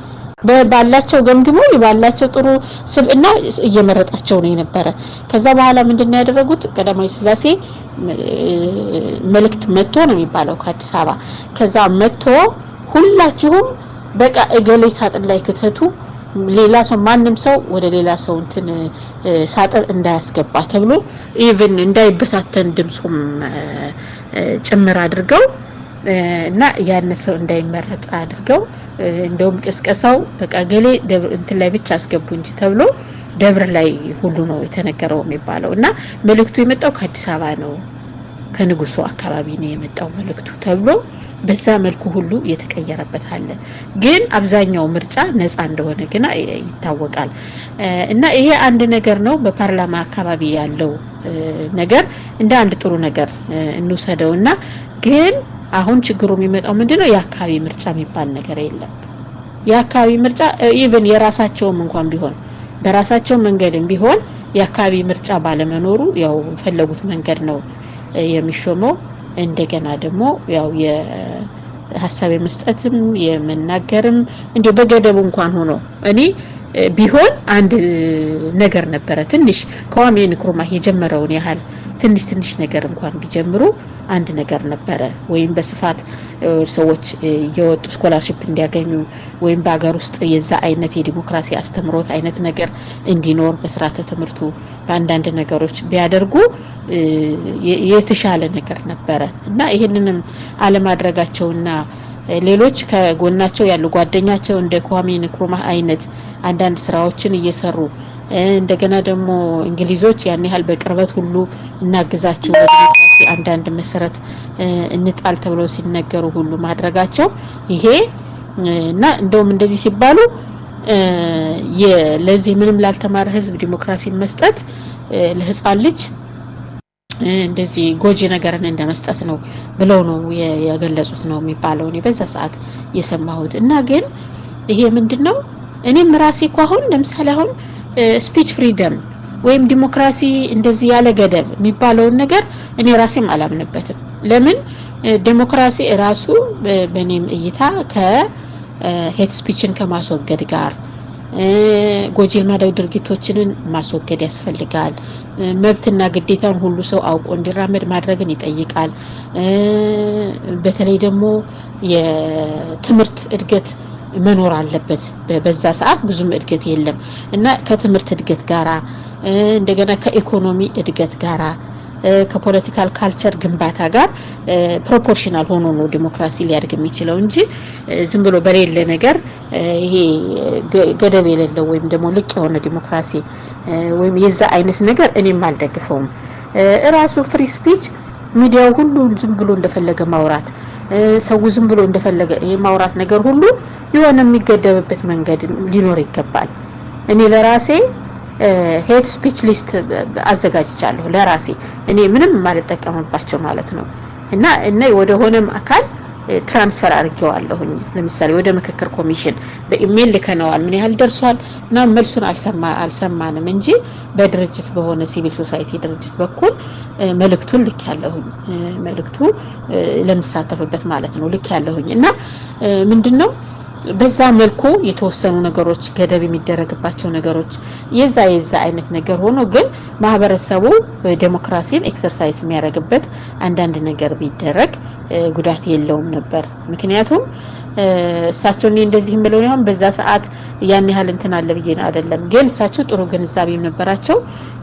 ባላቸው ገምግሞ ባላቸው ጥሩ ስብዕና እየመረጣቸው ነው የነበረ። ከዛ በኋላ ምንድነው ያደረጉት? ቀዳማዊ ሥላሴ መልእክት መጥቶ ነው የሚባለው ከአዲስ አበባ። ከዛ መጥቶ ሁላችሁም በቃ እገሌ ሳጥን ላይ ከተቱ ሌላ ሰው ማንም ሰው ወደ ሌላ ሰው እንትን ሳጥን እንዳያስገባ ተብሎ ኢቭን እንዳይበታተን ድምጹም ጭምር አድርገው እና ያን ሰው እንዳይመረጥ አድርገው እንደውም ቅስቀሳው በቃ ገሌ ደብር እንትን ላይ ብቻ አስገቡ እንጂ ተብሎ ደብር ላይ ሁሉ ነው የተነገረው የሚባለው። እና መልእክቱ የመጣው ከአዲስ አበባ ነው ከንጉሱ አካባቢ ነው የመጣው መልእክቱ ተብሎ በዛ መልኩ ሁሉ የተቀየረበት አለ። ግን አብዛኛው ምርጫ ነፃ እንደሆነ ግን ይታወቃል። እና ይሄ አንድ ነገር ነው። በፓርላማ አካባቢ ያለው ነገር እንደ አንድ ጥሩ ነገር እንውሰደውና ግን አሁን ችግሩ የሚመጣው ምንድነው? የአካባቢ ምርጫ የሚባል ነገር የለም። የአካባቢ ምርጫ ኢቭን የራሳቸውም እንኳን ቢሆን በራሳቸው መንገድም ቢሆን የአካባቢ ምርጫ ባለመኖሩ ያው ፈለጉት መንገድ ነው የሚሾመው። እንደገና ደግሞ ያው የሐሳብ የመስጠትም የመናገርም እንዴ በገደቡ እንኳን ሆኖ እኔ ቢሆን አንድ ነገር ነበረ ትንሽ ከዋሜ ንክሩማህ የጀመረውን ያህል ትንሽ ነገር እንኳን ቢጀምሩ አንድ ነገር ነበረ ወይም በስፋት ሰዎች የወጡ ስኮላርሺፕ እንዲያገኙ ወይም በአገር ውስጥ የዛ አይነት የዲሞክራሲ አስተምሮት አይነት ነገር እንዲኖር በስርዓተ ትምህርቱ በአንዳንድ ነገሮች ቢያደርጉ የተሻለ ነገር ነበረ እና ይሄንንም አለማድረጋቸውና ሌሎች ከጎናቸው ያሉ ጓደኛቸው እንደ ኳሜ ንክሩማህ አይነት አንዳንድ ስራዎችን እየሰሩ እንደገና ደግሞ እንግሊዞች ያን ያህል በቅርበት ሁሉ እናግዛቸው በዲሞክራሲ አንዳንድ መሰረት እንጣል ተብለው ሲነገሩ ሁሉ ማድረጋቸው ይሄ እና እንደውም እንደዚህ ሲባሉ ለዚህ ምንም ላልተማረ ህዝብ ዲሞክራሲን መስጠት ለህፃን ልጅ እንደዚህ ጎጂ ነገርን እንደመስጠት ነው ብለው ነው ያገለጹት ነው የሚባለው እኔ በዛ ሰዓት የሰማሁት እና ግን ይሄ ምንድነው እኔም ራሴ እኮ አሁን ለምሳሌ አሁን ስፒች ፍሪደም ወይም ዲሞክራሲ እንደዚህ ያለ ገደብ የሚባለውን ነገር እኔ ራሴም አላምንበትም ለምን ዲሞክራሲ ራሱ በኔም እይታ ከሄት ስፒችን ከማስወገድ ጋር ጎጂ ልማዳዊ ድርጊቶችን ማስወገድ ያስፈልጋል መብትና ግዴታን ሁሉ ሰው አውቆ እንዲራመድ ማድረግን ይጠይቃል በተለይ ደግሞ የትምህርት እድገት መኖር አለበት በዛ ሰዓት ብዙም እድገት የለም እና ከትምህርት እድገት ጋራ እንደገና ከኢኮኖሚ እድገት ጋራ ከፖለቲካል ካልቸር ግንባታ ጋር ፕሮፖርሽናል ሆኖ ነው ዲሞክራሲ ሊያድግ የሚችለው እንጂ ዝም ብሎ በሌለ ነገር ይሄ ገደብ የሌለው ወይም ደግሞ ልቅ የሆነ ዲሞክራሲ ወይም የዛ አይነት ነገር እኔም አልደግፈውም ራሱ ፍሪ ስፒች ሚዲያው ሁሉ ዝም ብሎ እንደፈለገ ማውራት ሰው ዝም ብሎ እንደፈለገ የማውራት ነገር ሁሉ የሆነ የሚገደብበት መንገድ ሊኖር ይገባል እኔ ለራሴ ሄት ስፒች ሊስት አዘጋጅቻለሁ ለራሴ እኔ ምንም ማልጠቀምባቸው ማለት ነው እና ወደ ሆነም አካል ትራንስፈር አድርጌዋለሁኝ ለምሳሌ ወደ ምክክር ኮሚሽን በኢሜል ልከነዋል ምን ያህል ደርሷል እና መልሱን አልሰማንም እንጂ በድርጅት በሆነ ሲቪል ሶሳይቲ ድርጅት በኩል መልእክቱን ልኬያለሁኝ መልእክቱ ለምሳተፍበት ማለት ነው ልኬያለሁኝ እና ምንድነው በዛ መልኩ የተወሰኑ ነገሮች ገደብ የሚደረግባቸው ነገሮች የዛ አይነት ነገር ሆኖ ግን ማህበረሰቡ ዲሞክራሲን ኤክሰርሳይዝ የሚያደርግበት አንዳንድ ነገር ቢደረግ ጉዳት የለውም ነበር ምክንያቱም እሳቸው እንደዚህ ብለው ነው በዛ ሰዓት ያን ያህል እንትን አለ ብዬ አይደለም ግን እሳቸው ጥሩ ግንዛቤም ነበራቸው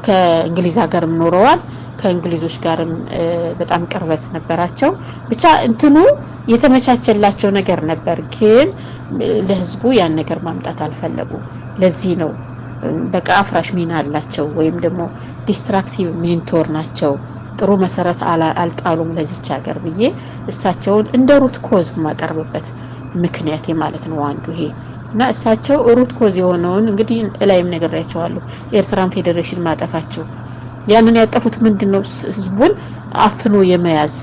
ከእንግሊዝ ሀገርም ኖረዋል ከእንግሊዞች ጋርም በጣም ቅርበት ነበራቸው ብቻ እንትኑ የተመቻቸላቸው ነገር ነበር ግን ለህዝቡ ያን ነገር ማምጣት አልፈለጉ ለዚህ ነው በቃ አፍራሽ ሚና አላቸው ወይም ደግሞ ዲስትራክቲቭ ሜንቶር ናቸው ጥሩ መሰረት አልጣሉም ለዚች ሀገር ብዬ እሳቸውን እንደ ሩት ኮዝ ማቀርብበት ምክንያት ማለት ነው አንዱ ይሄ እና እሳቸው ሩት ኮዝ የሆነውን እንግዲህ ላይም ነግሬያቸዋለሁ ኤርትራን ፌዴሬሽን ማጠፋቸው ያንን ያጠፉት ምንድነው ህዝቡን አፍኖ የመያዝ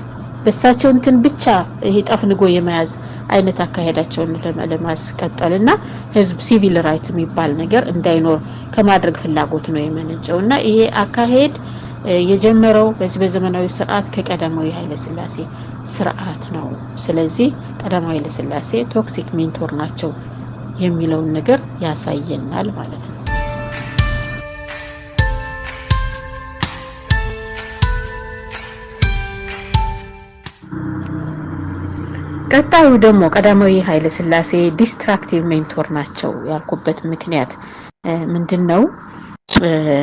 በእሳቸው እንትን ብቻ ይሄ ጠፍንጎ የመያዝ አይነት አካሄዳቸውን ለማስቀጠልና ህዝብ ሲቪል ራይት የሚባል ነገር እንዳይኖር ከማድረግ ፍላጎት ነው የመነጨውና ይሄ አካሄድ የጀመረው በዚህ በዘመናዊ ስርዓት ከቀዳማዊ ኃይለ ሥላሴ ስርዓት ነው ስለዚህ ቀዳማዊ ኃይለ ሥላሴ ቶክሲክ ሜንቶር ናቸው የሚለውን ነገር ያሳየናል ማለት ነው ቀጣዩ ደግሞ ቀዳማዊ ኃይለ ሥላሴ ዲስትራክቲቭ ሜንቶር ናቸው ያልኩበት ምክንያት ምንድነው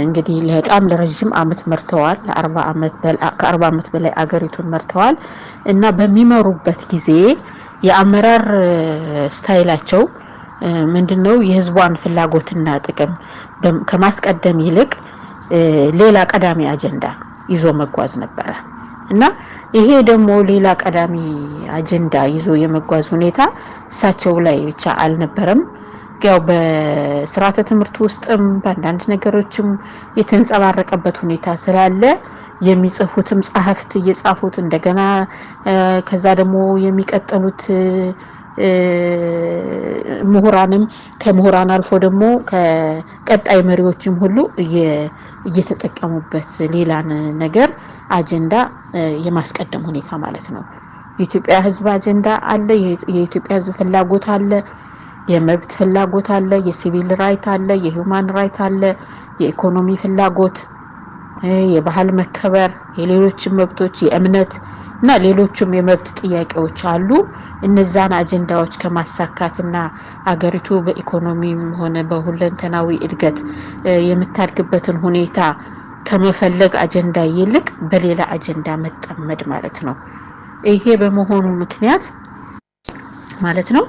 እንግዲህ ለጣም ለረጅም አመት መርተዋል ከ40 አመት በላይ አገሪቱን መርተዋል እና በሚመሩበት ጊዜ የአመራር ስታይላቸው ምንድነው የህዝቧን ፍላጎትና ጥቅም ከማስቀደም ይልቅ ሌላ ቀዳሚ አጀንዳ ይዞ መጓዝ ነበር እና ይሄ ደግሞ ሌላ ቀዳሚ አጀንዳ ይዞ የመጓዝ ሁኔታ እሳቸው ላይ ብቻ አልነበረም ያው በስርዓተ ትምህርት ውስጥም በአንዳንድ ነገሮችም የተንጸባረቀበት ሁኔታ ስላለ የሚጽፉትም ጻሕፍት እየጻፉት እንደገና ከዛ ደግሞ የሚቀጥሉት ምሁራንም ከምሁራን አልፎ ደግሞ ከቀጣይ መሪዎችም ሁሉ እየተጠቀሙበት ሌላን ነገር አጀንዳ የማስቀደም ሁኔታ ማለት ነው። የኢትዮጵያ ህዝብ አጀንዳ አለ፣ የኢትዮጵያ ህዝብ ፍላጎት አለ፣ የመብት ፍላጎት አለ፣ የሲቪል ራይት አለ፣ የሂውማን ራይት አለ፣ የኢኮኖሚ ፍላጎት፣ የባህል መከበር፣ የሌሎችም መብቶች፣ የእምነት እና ሌሎችም የመብት ጥያቄዎች አሉ። እነዛን አጀንዳዎች ከማሳካትና አገሪቱ በኢኮኖሚም ሆነ በሁለንተናዊ እድገት የምታድግበትን ሁኔታ ከመፈለግ አጀንዳ ይልቅ በሌላ አጀንዳ መጠመድ ማለት ነው። ይሄ በመሆኑ ምክንያት ማለት ነው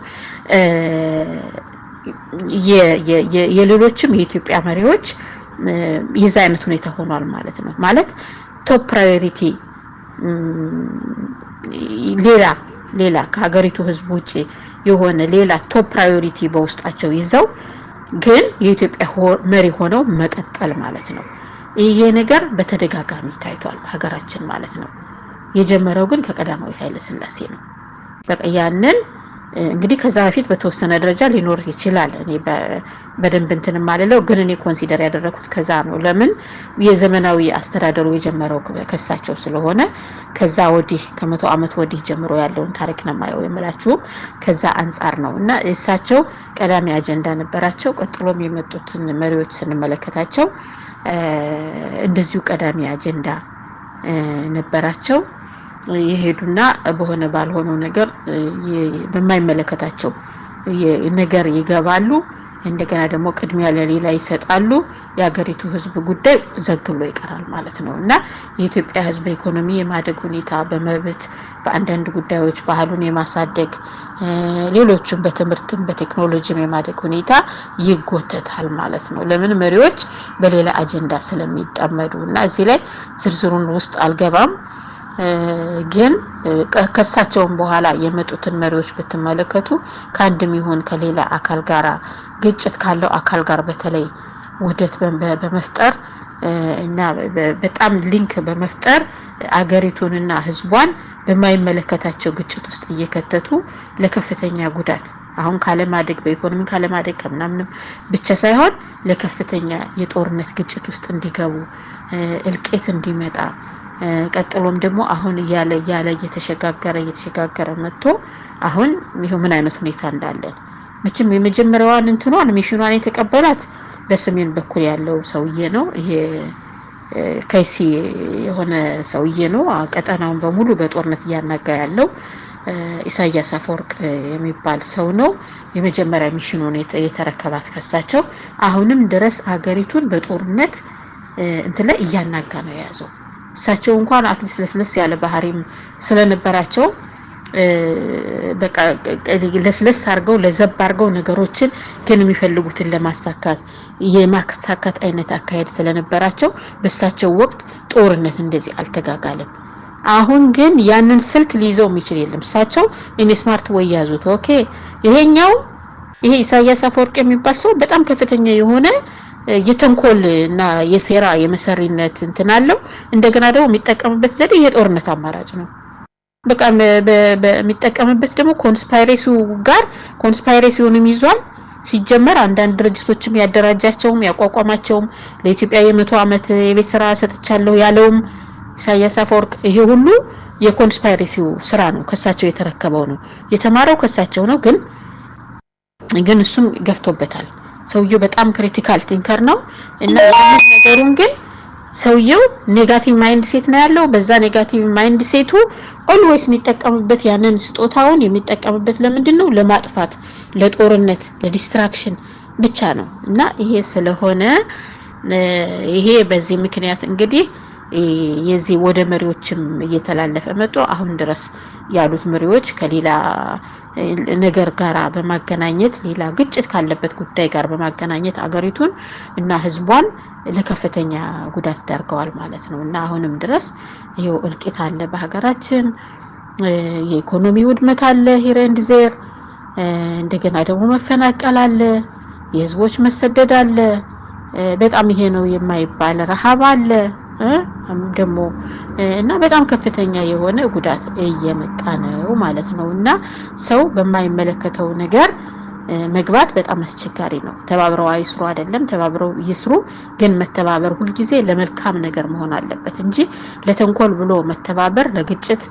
የሌሎችም የኢትዮጵያ መሪዎች የዛ አይነት ሁኔታ ሆኗል ማለት ነው። ማለት ቶፕ ፕራዮሪቲ ሌላ ከሀገሪቱ ህዝብ ውጪ የሆነ ሌላ ቶፕ ፕራዮሪቲ በውስጣቸው ይዘው ግን የኢትዮጵያ መሪ ሆነው መቀጠል ማለት ነው። ይሄ ነገር በተደጋጋሚ ታይቷል በሀገራችን ማለት ነው። የጀመረው ግን ከቀዳማዊ ኃይለ ሥላሴ ነው። በቃ ያንን እንግዲህ ከዛ በፊት በተወሰነ ደረጃ ሊኖር ይችላል። እኔ በደንብ እንትን ማለለው ግን እኔ ኮንሲደር ያደረኩት ከዛ ነው። ለምን የዘመናዊ አስተዳደሩ የጀመረው ከሳቸው ስለሆነ ከዛ ወዲህ ከመቶ ዓመት ወዲህ ጀምሮ ያለውን ታሪክ ነው ማየው የምላችሁ ከዛ አንፃር ነው። እና እሳቸው ቀዳሚ አጀንዳ ነበራቸው። ቀጥሎም የመጡትን መሪዎች ስንመለከታቸው እንደዚሁ ቀዳሚ አጀንዳ ነበራቸው። የሄዱና በሆነ ባልሆነው ነገር በማይመለከታቸው ነገር ይገባሉ። እንደገና ደግሞ ቅድሚያ ለሌላ ይሰጣሉ። የሀገሪቱ ህዝብ ጉዳይ ዘግሎ ይቀራል ማለት ነው። እና የኢትዮጵያ ህዝብ ኢኮኖሚ የማደግ ሁኔታ በመብት በአንዳንድ ጉዳዮች ባህሉን የማሳደግ ሌሎችም በትምህርትም በቴክኖሎጂም የማደግ ሁኔታ ይጎተታል ማለት ነው። ለምን መሪዎች በሌላ አጀንዳ ስለሚጠመዱ እና እዚህ ላይ ዝርዝሩን ውስጥ አልገባም። ግን ከሳቸውም በኋላ የመጡትን መሪዎች በተመለከቱ ከአንድም ይሁን ከሌላ አካል ጋራ ግጭት ካለው አካል ጋር በተለይ ውህደት በመፍጠር እና በጣም ሊንክ በመፍጠር አገሪቱንና ህዝቧን በማይመለከታቸው ግጭት ውስጥ እየከተቱ ለከፍተኛ ጉዳት አሁን ካለማደግ በኢኮኖሚ ካለማደግ ከምናምንም ብቻ ሳይሆን ለከፍተኛ የጦርነት ግጭት ውስጥ እንዲገቡ እልቂት እንዲመጣ ቀጥሎም ደግሞ አሁን ያለ እየተሸጋገረ መጥቶ አሁን ይሄው ምን አይነት ሁኔታ እንዳለ መቼም የመጀመሪያዋን እንትኗን ሚሽኗን የተቀበላት በሰሜን በኩል ያለው ሰውዬ ነው። ይሄ ከይሲ የሆነ ሰውዬ ነው። ቀጠናውን በሙሉ በጦርነት ያናጋ ያለው ኢሳያስ አፈወርቅ የሚባል ሰው ነው። የመጀመሪያ ሚሽኑን የተረከባት ከሳቸው አሁንም ድረስ ሀገሪቱን በጦርነት እንትን ላይ ያናጋ ነው ያዘው። እሳቸው እንኳን አትሊስት ለስለስ ያለ ባህሪም ስለነበራቸው በቃ ለስለስ አርገው ለዘብ አርገው ነገሮችን ግን የሚፈልጉትን ለማሳካት የማሳካት አይነት አካሄድ ስለነበራቸው በእሳቸው ወቅት ጦርነት እንደዚህ አልተጋጋለም። አሁን ግን ያንን ስልት ሊይዘው የሚችል የለም። እሳቸው ስማርት ወይ ያዙት። ኦኬ ይሄ ኢሳያስ አፈወርቅ የሚባል ሰው በጣም ከፍተኛ የሆነ የተንኮል እና የሴራ የመሰሪነት እንትን አለው። እንደገና ደግሞ የሚጠቀምበት ዘዴ የጦርነት አማራጭ ነው። በቃ በሚጠቀምበት ደግሞ ኮንስፓይሬሲውንም ይዟል። ሲጀመር አንዳንድ ድርጅቶችም ያደራጃቸውም ያቋቋማቸውም ለኢትዮጵያ የ100 ዓመት የቤት ስራ ሰጥቻለሁ ያለውም ኢሳያስ አፈወርቅ ይሄ ሁሉ የኮንስፓይሬሲው ስራ ነው። ከሳቸው የተረከበው ነው። የተማረው ከሳቸው ነው። ግን እሱም ገፍቶበታል። ሰውየው በጣም ክሪቲካል ቲንከር ነው እና ነገሩን ግን ሰውየው ኔጋቲቭ ማይንድ ሴት ነው ያለው። በዛ ኔጋቲቭ ማይንድ ሴቱ ኦልዌይስ የሚጠቀምበት ያንን ስጦታውን የሚጠቀምበት ለምንድነው? ለማጥፋት፣ ለጦርነት፣ ለዲስትራክሽን ብቻ ነው። እና ይሄ ስለሆነ ይሄ በዚህ ምክንያት እንግዲህ የዚህ ወደ መሪዎችም እየተላለፈ መጥቶ አሁን ድረስ ያሉት መሪዎች ከሌላ ነገር ጋር በማገናኘት ሌላ ግጭት ካለበት ጉዳይ ጋር በማገናኘት አገሪቱን እና ህዝቧን ለከፍተኛ ጉዳት ዳርገዋል ማለት ነው። እና አሁንም ድረስ ይሄው እልቂት አለ በሀገራችን፣ የኢኮኖሚ ውድመት አለ ሂር ኤንድ ዜር፣ እንደገና ደግሞ መፈናቀል አለ፣ የህዝቦች መሰደድ አለ፣ በጣም ይሄ ነው የማይባል ረሃብ አለ። ደግሞ እና በጣም ከፍተኛ የሆነ ጉዳት እየመጣ ነው ማለት ነው። እና ሰው በማይመለከተው ነገር መግባት በጣም አስቸጋሪ ነው። ተባብረው አይስሩ አይደለም፣ ተባብረው ይስሩ፣ ግን መተባበር ሁሉ ጊዜ ለመልካም ነገር መሆን አለበት እንጂ ለተንኮል ብሎ መተባበር፣ ለግጭት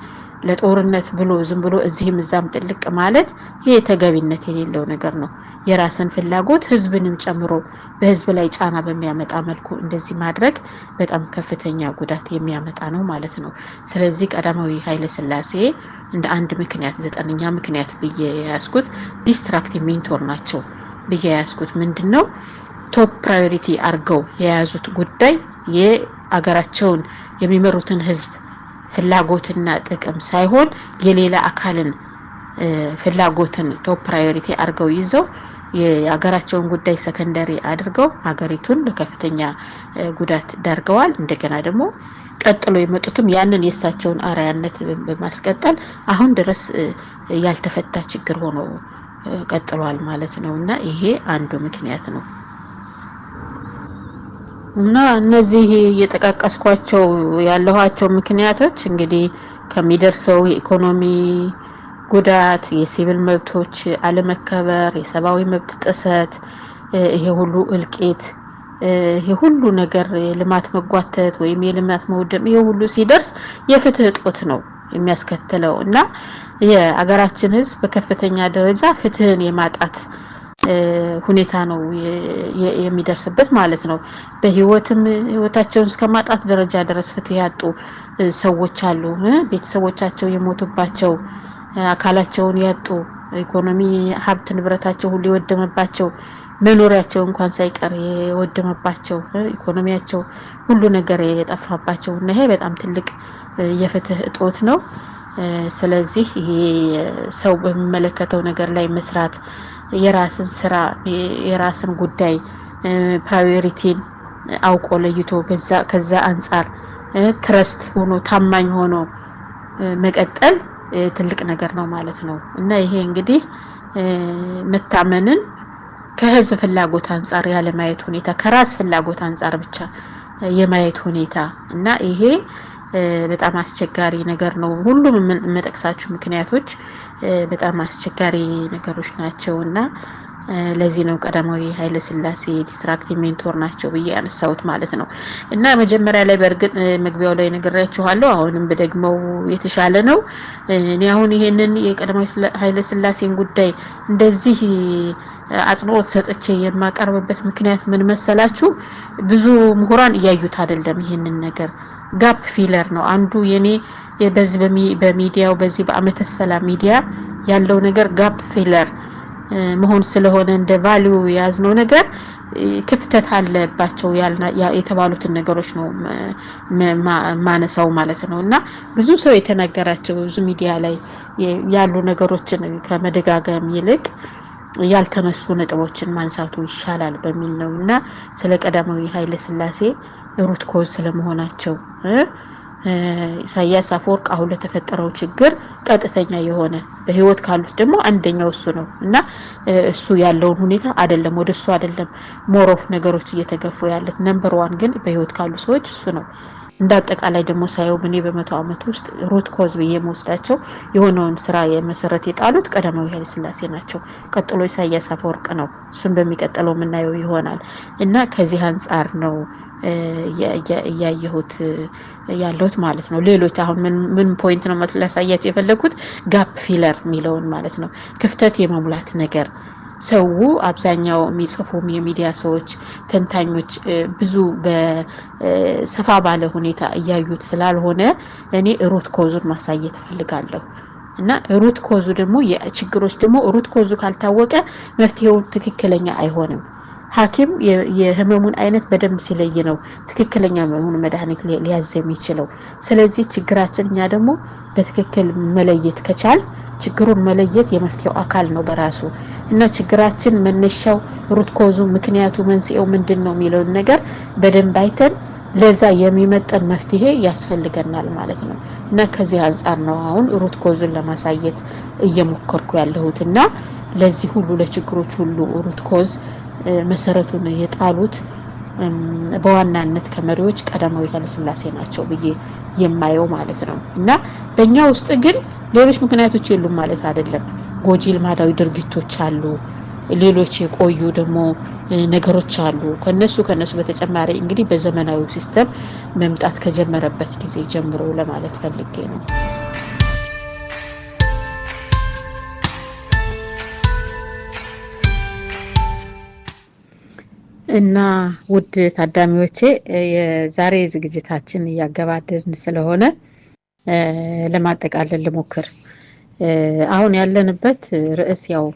ለጦርነት ብሎ ዝም ብሎ እዚህም እዛም ጥልቅ ማለት ይሄ ተገቢነት የሌለው ነገር ነው። የራስን ፍላጎት ህዝብንም ጨምሮ በህዝብ ላይ ጫና በሚያመጣ መልኩ እንደዚህ ማድረግ በጣም ከፍተኛ ጉዳት የሚያመጣ ነው ማለት ነው። ስለዚህ ቀዳማዊ ኃይለ ሥላሴ እንደ አንድ ምክንያት 9ኛ ምክንያት በየያስኩት ዲስትራክቲቭ ሜንቶር ናቸው በየያስኩት ምንድነው ቶፕ ፕራዮሪቲ አርገው የያዙት ጉዳይ የአገራቸውን የሚመሩትን ህዝብ ፍላጎትና ጥቅም ሳይሆን የሌላ አካልን ፍላጎትን ቶፕ ፕራዮሪቲ አርገው ይዘው የአገራቸውን ጉዳይ ሰከንደሪ አድርገው ሀገሪቱን ለከፍተኛ ጉዳት ዳርገዋል። እንደገና ደግሞ ቀጥሎ የመጡትም ያንን የሳቸውን አራያነት በማስቀጠል አሁን ድረስ ያልተፈታ ችግር ሆኖ ቀጥሏል ማለት ነውና ይሄ አንዱ ምክንያት ነው። እና እነዚህ እየተጠቃቀስኳቸው ያለኋቸው ምክንያቶች እንግዲህ ከሚደርሰው የኢኮኖሚ ጉዳት፣ የሲቪል መብቶች አለመከበር፣ የሰብአዊ መብት ጥሰት፣ ይሄ ሁሉ እልቂት፣ ይሄ ሁሉ ነገር የልማት መጓተት ወይም የልማት መውደም ይሄ ሁሉ ሲደርስ የፍትህ እጦት ነው የሚያስከትለው እና የአገራችን ህዝብ በከፍተኛ ደረጃ ፍትህን የማጣት ሁኔታ ነው የሚደርስበት ማለት ነው። ህይወታቸውን እስከማጣት ደረጃ ድረስ ፍትህ ያጡ ሰዎች አሉ። ቤተሰቦቻቸው የሞቱባቸው፣ አካላቸውን ያጡ፣ ኢኮኖሚ ሀብት ንብረታቸው ሁሉ የወደመባቸው፣ መኖሪያቸው እንኳን ሳይቀር የወደመባቸው፣ ኢኮኖሚያቸው ሁሉ ነገር የጠፋባቸው እና ይሄ በጣም ትልቅ የፍትህ እጦት ነው። ስለዚህ ይሄ ሰው በሚመለከተው ነገር ላይ መስራት የራስን ስራ የራስን ጉዳይ ፕራዮሪቲን አውቆ ለይቶ ከዛ አንፃር ትረስት ሆኖ ታማኝ ሆኖ መቀጠል ትልቅ ነገር ነው ማለት ነው። እና ይሄ እንግዲህ መታመንን ከህዝብ ፍላጎት አንፃር ያለ ማየት ሁኔታ ከራስ ፍላጎት አንፃር ብቻ የማየት ሁኔታ እና ይሄ በጣም አስቸጋሪ ነገር ነው። ሁሉም መጠቅሳችሁ ምክንያቶች በጣም አስቸጋሪ ነገሮች ናቸውና ለዚህ ነው ቀዳማዊ ኃይለ ሥላሴ ዲስትራክቲቭ ሜንቶር ናቸው ብዬ ያነሳሁት ማለት ነው። እና መጀመሪያ ላይ በርግጥ መግቢያው ላይ ነግሬያችኋለሁ፣ አሁንም በደግመው የተሻለ ነው። እኔ አሁን ይሄንን የቀዳማዊ ኃይለ ሥላሴን ጉዳይ እንደዚህ አጽንኦት ሰጥቼ የማቀርብበት ምክንያት ምን መሰላችሁ? ብዙ ምሁራን እያዩት አይደለም ይሄንን ነገር ጋፕ ፊለር ነው አንዱ የኔ በዚህ በሚዲያው በዚህ በአመተ ሰላም ሚዲያ ያለው ነገር ጋፕ ፊለር መሆን ስለሆነ እንደ ቫልዩ ያዝነው ነገር ክፍተት አለባቸው የተባሉትን ነገሮች ነው ማነሳው ማለት ነውና ብዙ ሰው የተናገራቸው ብዙ ሚዲያ ላይ ያሉ ነገሮችን ከመደጋገም ይልቅ ያልተነሱ ነጥቦችን ማንሳቱ ይሻላል በሚል ነውና ስለ ቀዳማዊ ኃይለ ሥላሴ ሩት ኮዝ ስለመሆናቸው ኢሳያስ አፈወርቅ አሁን ለተፈጠረው ችግር ቀጥተኛ የሆነ በህይወት ካሉት ደግሞ አንደኛው እሱ ነው እና እሱ ያለውን ሁኔታ አይደለም ወደሱ አይደለም ሞሮፍ ነገሮች እየተገፉ ያለት ነምበር 1 ግን በህይወት ካሉ ሰዎች እሱ ነው። እንዳጠቃላይ ደግሞ ሳይው በኔ በመቶ አመት ውስጥ ሩት ኮዝ በየሞስዳቸው የሆነውን ስራ የመሰረት የጣሉት ቀዳማዊ ኃይለ ሥላሴ ናቸው። ቀጥሎ ኢሳያስ አፈወርቅ ነው። እሱን በሚቀጥለው ምናየው ይሆናል እና ከዚህ አንፃር ነው ያየሁት ያለውት ማለት ነው። ሌሎች አሁን ምን ፖይንት ነው ማስላሳያችሁ የፈለኩት ጋፕ ፊለር ሚለውን ማለት ነው። ክፍተት የመሙላት ነገር ሰው አብዛኛው የሚጽፉ የሚዲያ ሰዎች ተንታኞች ብዙ በሰፋ ባለ ሁኔታ እያዩት ስላልሆነ እኔ ሩት ኮዙን ማሳየት ፈልጋለሁ እና ሩት ኮዙ ደግሞ የችግሮች ደግሞ ሩት ኮዙ ካልታወቀ መፍትሄው ትክክለኛ አይሆንም። ሐኪም የህመሙን አይነት በደንብ ሲለይ ነው ትክክለኛ መሆኑ መድኃኒት ሊያዝ የሚችለው። ስለዚህ ችግራችን እኛ ደግሞ በትክክል መለየት ከቻል ችግሩን መለየት የመፍትሄው አካል ነው በራሱ እና ችግራችን መነሻው ሩት ኮዙ ምክንያቱ መንስኤው ምንድነው የሚለው ነገር በደንብ አይተን ለዛ የሚመጣን መፍትሄ ያስፈልገናል ማለት ነው። እና ከዚህ አንፃር ነው አሁን ሩት ኮዙን ለማሳየት እየሞከርኩ ያለሁትና ለዚህ ሁሉ ለችግሮች ሁሉ ሩት ኮዝ መሰረቱን የጣሉት በዋናነት ከመሪዎች ቀዳማዊ ኃይለ ሥላሴ ናቸው ብዬ የማየው ማለት ነው። እና በእኛ ውስጥ ግን ሌሎች ምክንያቶች የሉም ማለት አይደለም። ጎጂ ልማዳዊ ድርጊቶች አሉ፣ ሌሎች የቆዩ ደግሞ ነገሮች አሉ። ከነሱ በተጨማሪ እንግዲህ በዘመናዊ ሲስተም መምጣት ከጀመረበት ጊዜ ጀምሮ ለማለት ፈልጌ ነው። እና ውድ ታዳሚዎቼ የዛሬ ዝግጅታችን እያገባደድን ስለሆነ ለማጠቃለል ልሞክር። አሁን ያለንበት ርዕስ ያው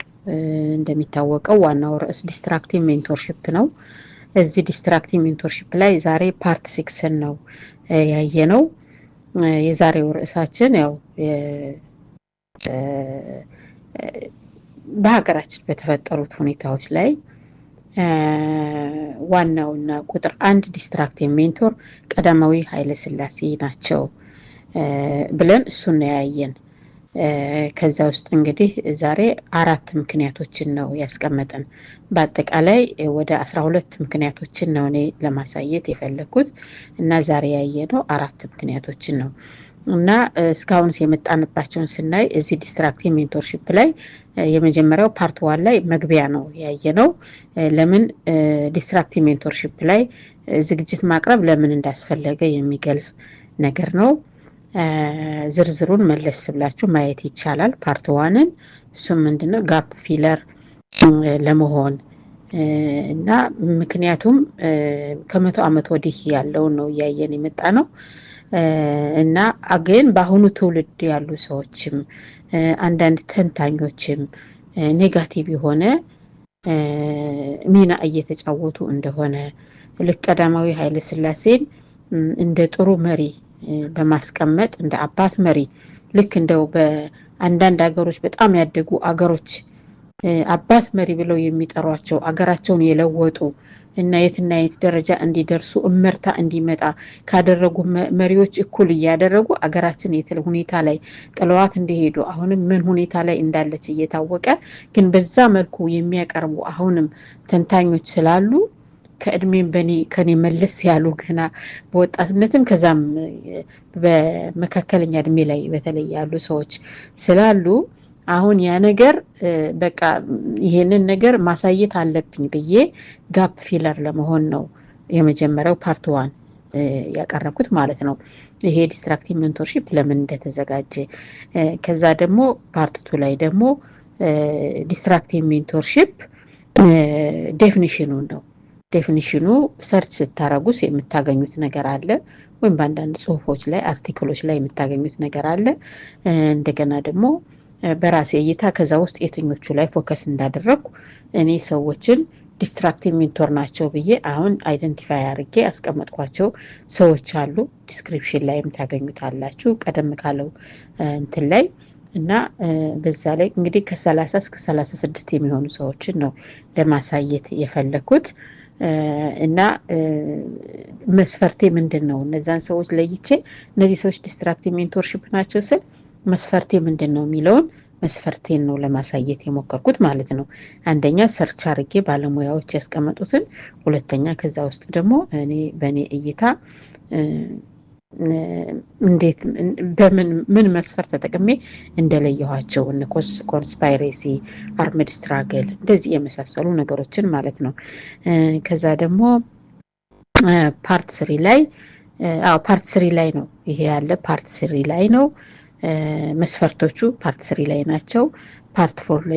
እንደሚታወቀው ዋናው ርዕስ ዲስትራክቲቭ ሜንቶርሺፕ ነው። እዚህ ዲስትራክቲቭ ሜንቶርሺፕ ላይ ዛሬ ፓርት 6 ነው ያየነው። የዛሬው ርዕሳችን ያው በሀገራችን በተፈጠሩት ሁኔታዎች ላይ ዋናውና ቁጥር 1 ዲስትራክቲቭ ሜንቶር ቀዳማዊ ኃይለ ሥላሴ ናቸው ብለን እሱን ያየን። ከዛ ውስጥ እንግዲህ ዛሬ 4 ምክንያቶችን ነው ያስቀመጠን። በአጠቃላይ ወደ 12 ምክንያቶችን ነው እኔ ለማሳየት የፈለኩት እና ዛሬ ያየነው 4 ምክንያቶችን ነው። እና እስካሁን የመጣንባቸውን ስናይ እዚህ ዲስትራክቲቭ ሜንቶርሺፕ ላይ የመጀመሪያው ፓርት 1 ላይ መግቢያ ነው ያየነው። ለምን ዲስትራክቲቭ ሜንቶርሺፕ ላይ ዝግጅት ማቅረብ ለምን እንዳስፈለገ የሚገልጽ ነገር ነው። ዝርዝሩን መለስ ብላችሁ ማየት ይቻላል ፓርት 1ን። እሱም ምንድነው ጋፕ ፊለር ለመሆን እና ምክንያቱም ከመቶ ዓመት ወዲህ ያለውን ነው እያየን የመጣ ነው። እና ግን በአሁኑ ትውልድ ያሉ ሰዎችም አንዳንድ ተንታኞችም ኔጋቲቭ የሆነ ሚና እየተጫወቱ እንደሆነ ልክ ቀዳማዊ ኃይለ ሥላሴን እንደ ጥሩ መሪ በማስቀመጥ እንደ አባት መሪ ልክ እንደው በአንዳንድ ሀገሮች በጣም ያደጉ አገሮች አባት መሪ ብለው የሚጠሯቸው አገራቸውን የለወጡ እና የትና የት ደረጃ እንዲደርሱ እመርታ እንዲመጣ ካደረጉ መሪዎች እኩል እያደረጉ አገራችን የትል ሁኔታ ላይ ጥለዋት እንደሄዱ አሁንም ምን ሁኔታ ላይ እንዳለች እየታወቀ ግን በዛ መልኩ የሚያቀርቡ አሁንም ተንታኞች ስላሉ ከእድሜም ከኔ መለስ ያሉ ገና በወጣትነትም ከዛም በመካከለኛ እድሜ ላይ በተለይ ያሉ ሰዎች ስላሉ አሁን ያ ነገር በቃ ይሄንን ነገር ማሳየት አለብኝ ብዬ ጋፕ ፊለር ለመሆን ነው የመጀመሪያው ፓርት 1 ያቀረብኩት ማለት ነው። ይሄ ዲስትራክቲቭ ሜንቶርሺፕ ለምን እንደተዘጋጀ ከዛ ደግሞ ፓርት 2 ላይ ደግሞ ዲስትራክቲቭ ሜንቶርሺፕ ዴፊኒሽኑን ነው። ዴፊኒሽኑ ሰርች ስታረጉስ የምታገኙት ነገር አለ ወይም በአንዳንድ ጽሁፎች ላይ አርቲክሎች ላይ የምታገኙት ነገር አለ። እንደገና ደግሞ በራሴ እይታ ከዛ ውስጥ የትኞቹ ላይ ፎከስ እንዳደረኩ እኔ ሰዎችን ዲስትራክቲቭ ሜንቶር ናቸው ብዬ አሁን አይደንቲፋይ አድርጌ ያስቀመጥኳቸው ሰዎች አሉ። ዲስክሪፕሽን ላይም ታገኙታላችሁ ቀደም ካለው እንትን ላይ እና በዛ ላይ እንግዲህ ከ30 እስከ 36 የሚሆኑ ሰዎችን ነው ለማሳየት የፈለኩት። እና መስፈርቴ ምንድነው እነዛን ሰዎች ለይቼ እነዚህ ሰዎች ዲስትራክቲቭ ሜንቶርሺፕ ናቸው ስል መስፈርቴ ምንድነው የሚለውን መስፈርቴን ነው ለማሳየት የሞከርኩት ማለት ነው። አንደኛ ሰርች አድርጌ ባለሙያዎች ያስቀመጡትን፣ ሁለተኛ ከዛ ውስጥ ደግሞ እኔ በእኔ እይታ እንዴት ምን መስፈርት ተጠቅሜ እንደለየኋቸው እነ ኮንስፓይሬሲ፣ አርምድ ስትራግል እንደዚህ የመሳሰሉ ነገሮችን ማለት ነው። ከዛ ደግሞ ፓርት 3 ላይ ፓርት 3 ላይ ነው ይሄ ያለ ፓርት 3 ላይ ነው መስፈርቶቹ ፓርት 3 ላይ ናቸው። ፓርት 4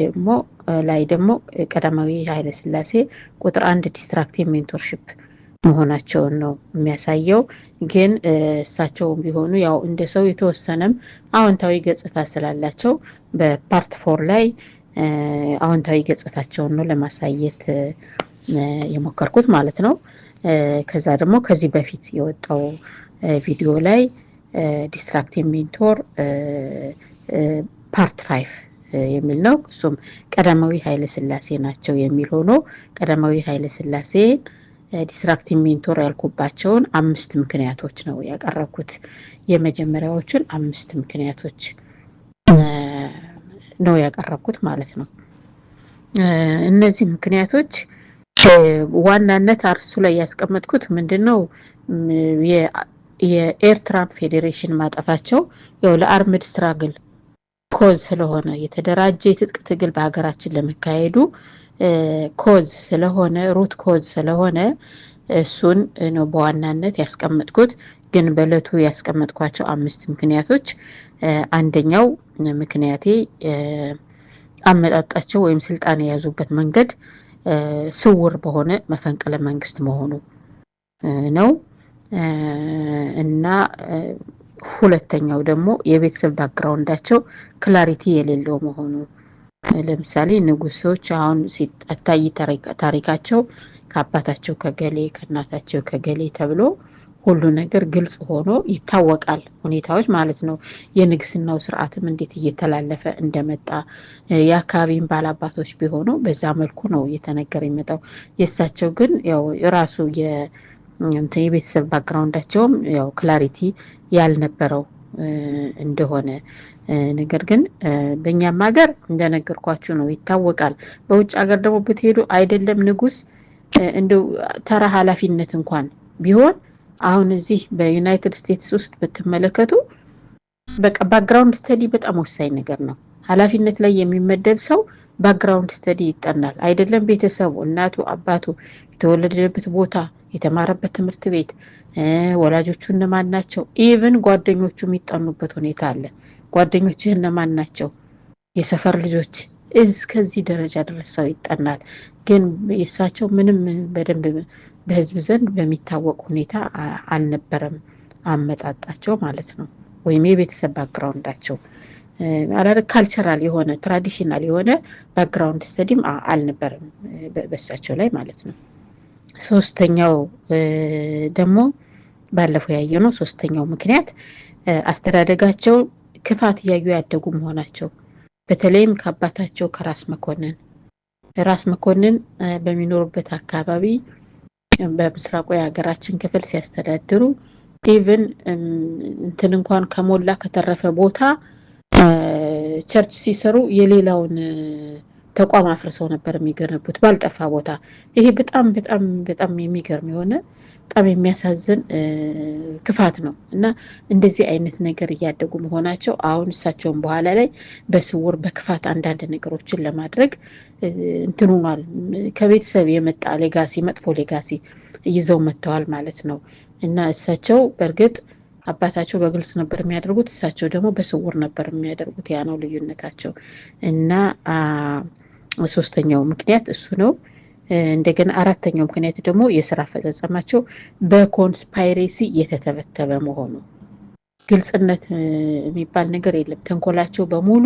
ላይ ደግሞ ቀዳማዊ ኃይለ ሥላሴ ቁጥር 1 ዲስትራክቲቭ ሜንቶርሺፕ መሆናቸውን ነው የሚያሳየው። ግን እሳቸውም ቢሆኑ ያው እንደ ሰው የተወሰነም አዎንታዊ ገጽታ ስላላቸው በፓርት 4 ላይ አዎንታዊ ገጽታቸውን ነው ለማሳየት የሞከርኩት ማለት ነው። ከዛ ደግሞ ከዚህ በፊት የወጣው ቪዲዮ ላይ ዲስትራክቲቭ ሜንቶር ፓርት 5 የሚል ነው። እሱም ቀዳማዊ ኃይለ ሥላሴ ናቸው የሚል ሆኖ ቀዳማዊ ኃይለ ሥላሴ ዲስትራክቲቭ ሜንቶር ያልኩባቸውን 5 ምክንያቶች ነው ያቀረብኩት። የመጀመሪያዎቹን 5 ምክንያቶች ነው ያቀረብኩት ማለት ነው። እነዚህ ምክንያቶች ዋናነት አርሱ ላይ ያስቀመጥኩት ምንድነው የኤርትራን ፌዴሬሽን ማጠፋቸው ያው ለአርምድ ስትራግል ኮዝ ስለሆነ የተደራጀ የትጥቅ ትግል በሀገራችን ለመካሄዱ ኮዝ ስለሆነ ሩት ኮዝ ስለሆነ እሱን ነው በዋናነት ያስቀመጥኩት። ግን በለቱ ያስቀመጥኳቸው 5 ምክንያቶች አንደኛው ምክንያቴ አመጣጣቸው ወይም ስልጣን የያዙበት መንገድ ስውር በሆነ መፈንቅለ መንግስት መሆኑ ነው እና ሁለተኛው ደግሞ የቤተሰብ ባክግራውንዳቸው ክላሪቲ የሌለው መሆኑ። ለምሳሌ ንጉሶች አሁን ሲታይ ታሪካቸው ከአባታቸው ከገሌ ከእናታቸው ከገሌ ተብሎ ሁሉ ነገር ግልጽ ሆኖ ይታወቃል ሁኔታዎች ማለት ነው። የንግስናው ስርዓትም እንዴት እየተላለፈ እንደመጣ የአካባቢን ባላባቶች ቢሆኑ በዛ መልኩ ነው እየተነገረ የሚመጣው። የእሳቸው ግን ያው ራሱ የቤተሰብ ባክግራውንዳቸውም ያው ክላሪቲ ያልነበረው እንደሆነ ነገር ግን በእኛም ሀገር እንደነገርኳችሁ ነው ይታወቃል። በውጭ ሀገር ደግሞ ብትሄዱ አይደለም ንጉስ እንደው ተራ ኃላፊነት እንኳን ቢሆን አሁን እዚህ በዩናይትድ ስቴትስ ውስጥ ብትመለከቱ በቃ ባክግራውንድ ስተዲ በጣም ወሳኝ ነገር ነው። ኃላፊነት ላይ የሚመደብ ሰው ባክግራውንድ ስተዲ ይጠናል። አይደለም ቤተሰቡ እናቱ አባቱ የተወለደበት ቦታ የተማረበት ትምህርት ቤት ወላጆቹ እነማን ናቸው ኢቭን ጓደኞቹ የሚጠኑበት ሁኔታ አለ። ጓደኞችህ እነማን ናቸው የሰፈር ልጆች እስከዚህ ደረጃ ድረስ ሰው ይጠናል። ግን የእሳቸው ምንም በደንብ በህዝብ ዘንድ በሚታወቅ ሁኔታ አልነበረም አመጣጣቸው ማለት ነው። ወይም የቤተሰብ ባክግራውንዳቸው ካልቸራል የሆነ ትራዲሽናል የሆነ ባክግራውንድ ስተዲም አልነበረም በእሳቸው ላይ ማለት ነው። ሶስተኛው ደግሞ ባለፈው ያየነው ሶስተኛው ምክንያት አስተዳደጋቸው ክፋት እያዩ ያደጉ መሆናቸው። በተለይም ከአባታቸው ከራስ መኮንን በሚኖሩበት አካባቢ በምስራቁ የሀገራችን ክፍል ሲያስተዳድሩ ኢቭን እንትን እንኳን ከሞላ ከተረፈ ቦታ ቸርች ሲሰሩ የሌላውን ተቋም አፍርሰው ነበር የሚገነቡት ባልጠፋ ቦታ። ይሄ በጣም በጣም በጣም የሚገርም የሆነ በጣም የሚያሳዝን ክፋት ነው እና እንደዚህ አይነት ነገር እያደጉ መሆናቸው አሁን እሳቸውን በኋላ ላይ በስውር በክፋት አንዳንድ ነገሮችን ለማድረግ እንትኑናል ከቤተሰብ የመጣ ሌጋሲ መጥፎ ሌጋሲ ይዘው መጥተዋል ማለት ነው። እና እሳቸው በእርግጥ አባታቸው በግልጽ ነበር የሚያደርጉት፣ እሳቸው ደግሞ በስውር ነበር የሚያደርጉት። ያ ነው ልዩነታቸው። እና ሶስተኛው ምክንያት እሱ ነው። እንደገና አራተኛው ምክንያት ደግሞ የስራ አፈጻጸማቸው በኮንስፓይሬሲ የተተበተበ መሆኑ። ግልጽነት የሚባል ነገር የለም። ተንኮላቸው በሙሉ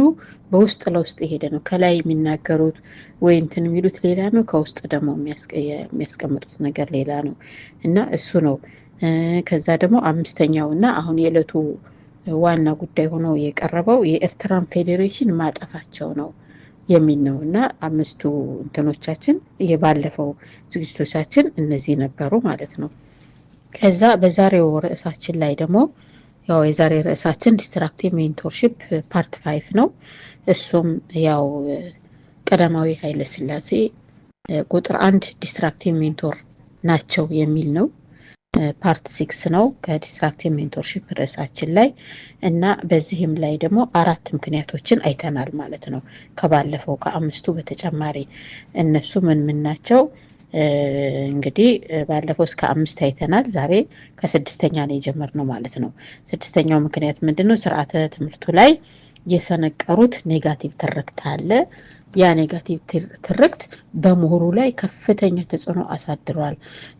በውስጥ ለውስጥ የሄደ ነው። ከላይ የሚናገሩት ወይ እንትን የሚሉት ሌላ ነው፣ ከውስጥ ደግሞ የሚያስቀምጡት ነገር ሌላ ነው እና እሱ ነው። ከዛ ደግሞ አምስተኛው እና አሁን የዕለቱ ዋና ጉዳይ ሆኖ የቀረበው የኤርትራን ፌዴሬሽን ማጠፋቸው ነው የሚል ነው እና አምስቱ እንትኖቻችን የባለፈው ዝግጅቶቻችን እነዚህ ነበሩ ማለት ነው። ከዛ በዛሬው ርዕሳችን ላይ ደግሞ ያው የዛሬ ርዕሳችን ዲስትራክቲቭ ሜንቶርሺፕ ፓርት 5 ነው። እሱም ያው ቀዳማዊ ኃይለ ሥላሴ ቁጥር 1 ዲስትራክቲቭ ሜንቶር ናቸው የሚል ነው። ፓርት 6 ነው ከዲስትራክቲቭ ሜንቶርሺፕ ርዕሳችን ላይ እና በዚህም ላይ ደግሞ 4 ምክንያቶችን አይተናል ማለት ነው። ከባለፈው ከአምስቱ በተጨማሪ እነሱ ምን ናቸው? እንግዲህ ባለፈው እስከ 5 አይተናል። ዛሬ ከ6ኛ ነው የጀመርነው ማለት ነው። 6ኛው ምክንያት ምንድነው? ስርዓተ ትምህርቱ ላይ የሰነቀሩት ኔጋቲቭ ትርክት አለ። ያ ኔጋቲቭ ትርክት በምሁሩ ላይ ከፍተኛ ተጽዕኖ አሳድሯል።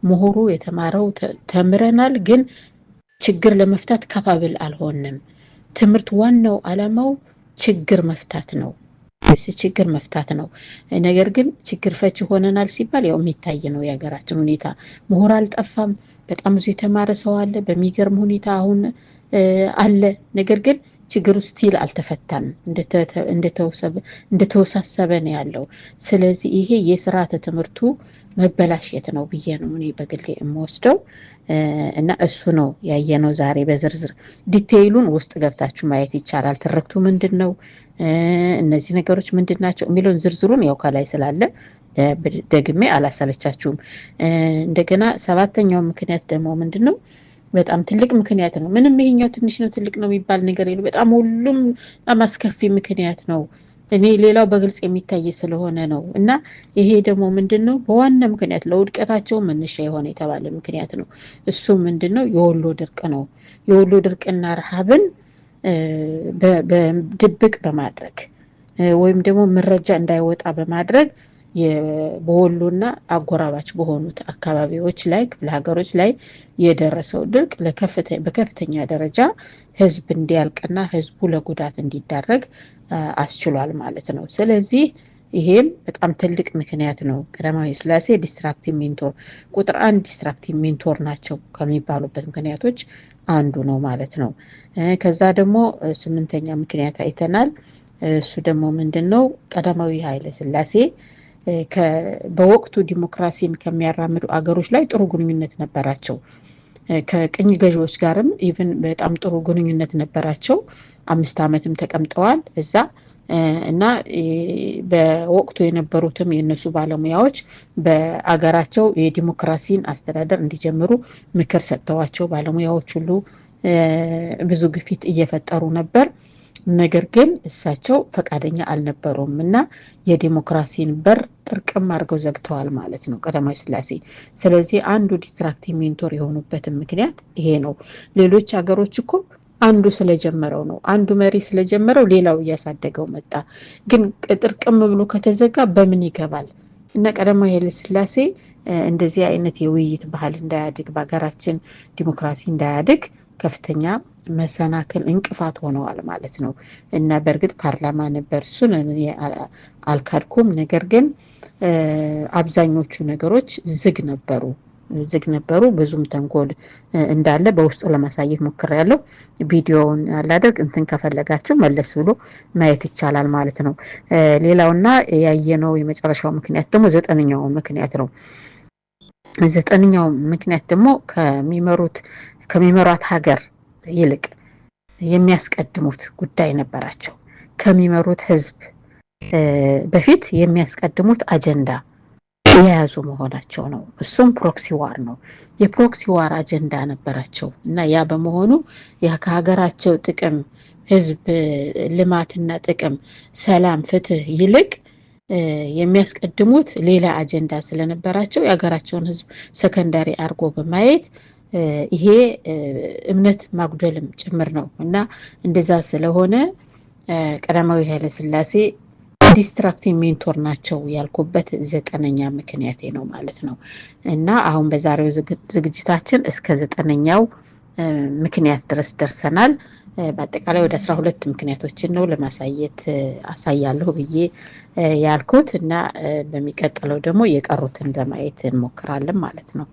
ምሁሩ የተማረው ተምረናል፣ ግን ችግር ለመፍታት ካፓብል አልሆንም። ትምህርት ዋናው ዓላማው ችግር መፍታት ነው። ችግር መፍታት ነው። ነገር ግን ችግር ፈች ሆነናል ሲባል ያው የሚታይ ነው የሀገራችን ሁኔታ። ምሁር አልጠፋም፣ በጣም ብዙ የተማረ ሰው አለ በሚገርም ሁኔታ አሁን አለ። ነገር ግን ችግሩ ስቲል አልተፈታም፣ እንደተወሳሰበ ነው ያለው። ስለዚህ ይሄ የስርዓተ ትምህርቱ መበላሸት ነው ብዬ ነው እኔ በግሌ የምወስደው። እና እሱ ነው ያየነው ዛሬ በዝርዝር ዲቴይሉን ውስጥ ገብታችሁ ማየት ይቻላል። ትርክቱ ምንድን ነው፣ እነዚህ ነገሮች ምንድን ናቸው የሚለውን ዝርዝሩን ያው ከላይ ስላለ ደግሜ አላሰለቻችሁም። እንደገና ሰባተኛው ምክንያት ደግሞ ምንድን ነው? በጣም ትልቅ ምክንያት ነው። ምንም ይሄኛው ትንሽ ነው ትልቅ ነው የሚባል ነገር የለም። በጣም ሁሉም አስከፊ ምክንያት ነው። እኔ ሌላው በግልጽ የሚታይ ስለሆነ ነው። እና ይሄ ደግሞ ምንድን ነው? በዋና ምክንያት ለውድቀታቸው መነሻ የሆነ የተባለ ምክንያት ነው። እሱ ምንድን ነው? የወሎ ድርቅ ነው። የወሎ ድርቅና ረሃብን በድብቅ በማድረግ ወይም ደግሞ መረጃ እንዳይወጣ በማድረግ በወሎና አጎራባች በሆኑት አካባቢዎች ላይ ክፍለ ሀገሮች ላይ የደረሰው ድርቅ በከፍተኛ ደረጃ ህዝብ እንዲያልቅና ህዝቡ ለጉዳት እንዲዳረግ አስችሏል ማለት ነው። ስለዚህ ይሄም በጣም ትልቅ ምክንያት ነው። ቀዳማዊ ሥላሴ ዲስትራክቲቭ ሜንቶር ቁጥር 1 ዲስትራክቲቭ ሜንቶር ናቸው ከሚባሉበት ምክንያቶች አንዱ ነው ማለት ነው። ከዛ ደግሞ 8ኛ ምክንያት አይተናል። እሱ ደግሞ ምንድነው? ቀዳማዊ ኃይለ ሥላሴ በወቅቱ ዲሞክራሲን ከሚያራምዱ አገሮች ላይ ጥሩ ግንኙነት ነበራቸው። ከቅኝ ገዢዎች ጋርም ኢቭን በጣም ጥሩ ግንኙነት ነበራቸው። 5 ዓመትም ተቀምጠዋል እዛ እና በወቅቱ የነበሩትም የነሱ ባለሙያዎች በአገራቸው የዲሞክራሲን አስተዳደር እንዲጀምሩ ምክር ሰጥተዋቸው ባለሙያዎች ሁሉ ብዙ ግፊት እየፈጠሩ ነበር። ነገር ግን እሳቸው ፈቃደኛ አልነበሩም እና የዲሞክራሲን በር ጥርቅም አድርገው ዘግተዋል ማለት ነው ቀዳማዊ ሥላሴ። ስለዚህ አንዱ ዲስትራክቲቭ ሜንቶር የሆኑበትን ምክንያት ይሄ ነው። ሌሎች ሀገሮች እኮ አንዱ ስለጀመረው ነው፣ አንዱ መሪ ስለጀመረው ሌላው እያሳደገው መጣ። ግን ጥርቅም ብሎ ከተዘጋ በምን ይገባል? እና ቀዳማዊ ኃይለ ሥላሴ እንደዚህ አይነት የውይይት ባህል እንዳያድግ በሀገራችን ዲሞክራሲ እንዳያድግ ከፍተኛ መሰናክል እንቅፋት ሆነዋል ማለት ነው። እና በእርግጥ ፓርላማ ነበር፣ እሱን አልካድኩም። ነገር ግን አብዛኞቹ ነገሮች ዝግ ነበሩ። ብዙም ተንኮል እንዳለ በውስጡ ለማሳየት ሞክሬያለሁ። ቪዲዮውን አላደርግ እንትን ከፈለጋችሁ መለስ ብሎ ማየት ይቻላል ማለት ነው። ሌላውና ያየነው የመጨረሻው ምክንያት ደግሞ 9ኛው ምክንያት ነው። 9ኛው ምክንያት ደግሞ ከሚመሯት ሀገር ይልቅ የሚያስቀድሙት ጉዳይ ነበራቸው። ከሚመሩት ህዝብ በፊት የሚያስቀድሙት አጀንዳ የያዙ መሆናቸው ነው። እሱም ፕሮክሲ ዋር ነው። የፕሮክሲ ዋር አጀንዳ ነበራቸው እና ያ በመሆኑ ከሀገራቸው ጥቅም፣ ህዝብ ልማትና ጥቅም፣ ሰላም፣ ፍትህ ይልቅ የሚያስቀድሙት ሌላ አጀንዳ ስለነበራቸው የሀገራቸውን ህዝብ ሰከንዳሪ አድርጎ በማየት ይሄ እምነት ማጉደልም ጭምር ነው እና እንደዛ ስለሆነ ቀዳማዊ ኃይለ ሥላሴ ዲስትራክቲቭ ሜንቶር ናቸው ያልኩበት 9ኛ ምክንያቴ ነው ማለት ነው። እና አሁን በዛሬው ዝግጅታችን እስከ 9ኛው ምክንያት ድረስ ደርሰናል። በአጠቃላይ ወደ 12 ምክንያቶችን ነው ለማሳየት አሳያለሁ ብዬ ያልኩት እና በሚቀጥለው ደግሞ የቀሩትን ለማየት እንሞክራለን ማለት ነው።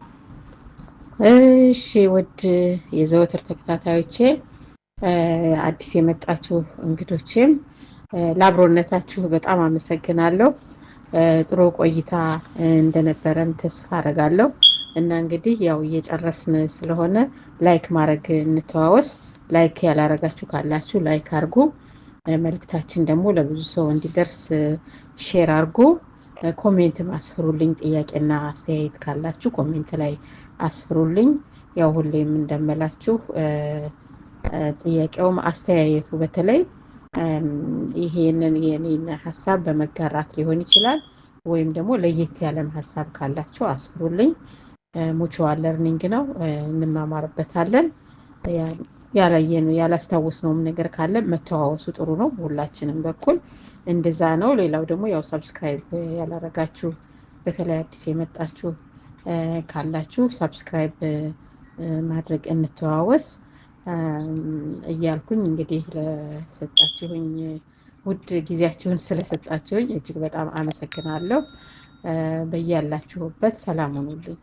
እሺ ውድ የዘወትር ተከታታዮቼ፣ አዲስ የመጣችሁ እንግዶቼም ለአብሮነታችሁ በጣም አመሰግናለሁ። ጥሩ ቆይታ እንደነበረን ተስፋ አደርጋለሁ እና እንግዲህ ያው እየጨረስን ስለሆነ ላይክ ማድረግ እንተዋወስ። ላይክ ያላረጋችሁ ካላችሁ ላይክ አድርጉ። መልእክታችን ደግሞ ለብዙ ሰው እንዲደርስ ሼር አድርጉ። ኮሜንት አስፍሩልኝ። ጥያቄና አስተያየት ካላችሁ ኮሜንት ላይ አስፍሩልኝ። ያው ሁሌም እንደምላችሁ ጥያቄውም አስተያየቱ በተለይ ይሄንን የኔን ሀሳብ በመጋራት ሊሆን ይችላል፣ ወይም ደግሞ ለየት ያለም ሀሳብ ካላችሁ አስፍሩልኝ። ሙቹዋል ለርኒንግ ነው፣ እንማማርበታለን። ያላስታወስነውም ነገር ካለ መተዋወሱ ጥሩ ነው በሁላችንም በኩል። እንደዛ ነው። ሌላው ደግሞ ያው ሰብስክራይብ ያላረጋችሁ በተለይ አዲስ የመጣችሁ ካላችሁ ሰብስክራይብ ማድረግ እንተዋወስ እያልኩኝ እንግዲህ ለሰጣችሁኝ ውድ ጊዜያችሁን ስለሰጣችሁኝ እጅግ በጣም አመሰግናለሁ። በያላችሁበት ሰላም ሁኑልኝ።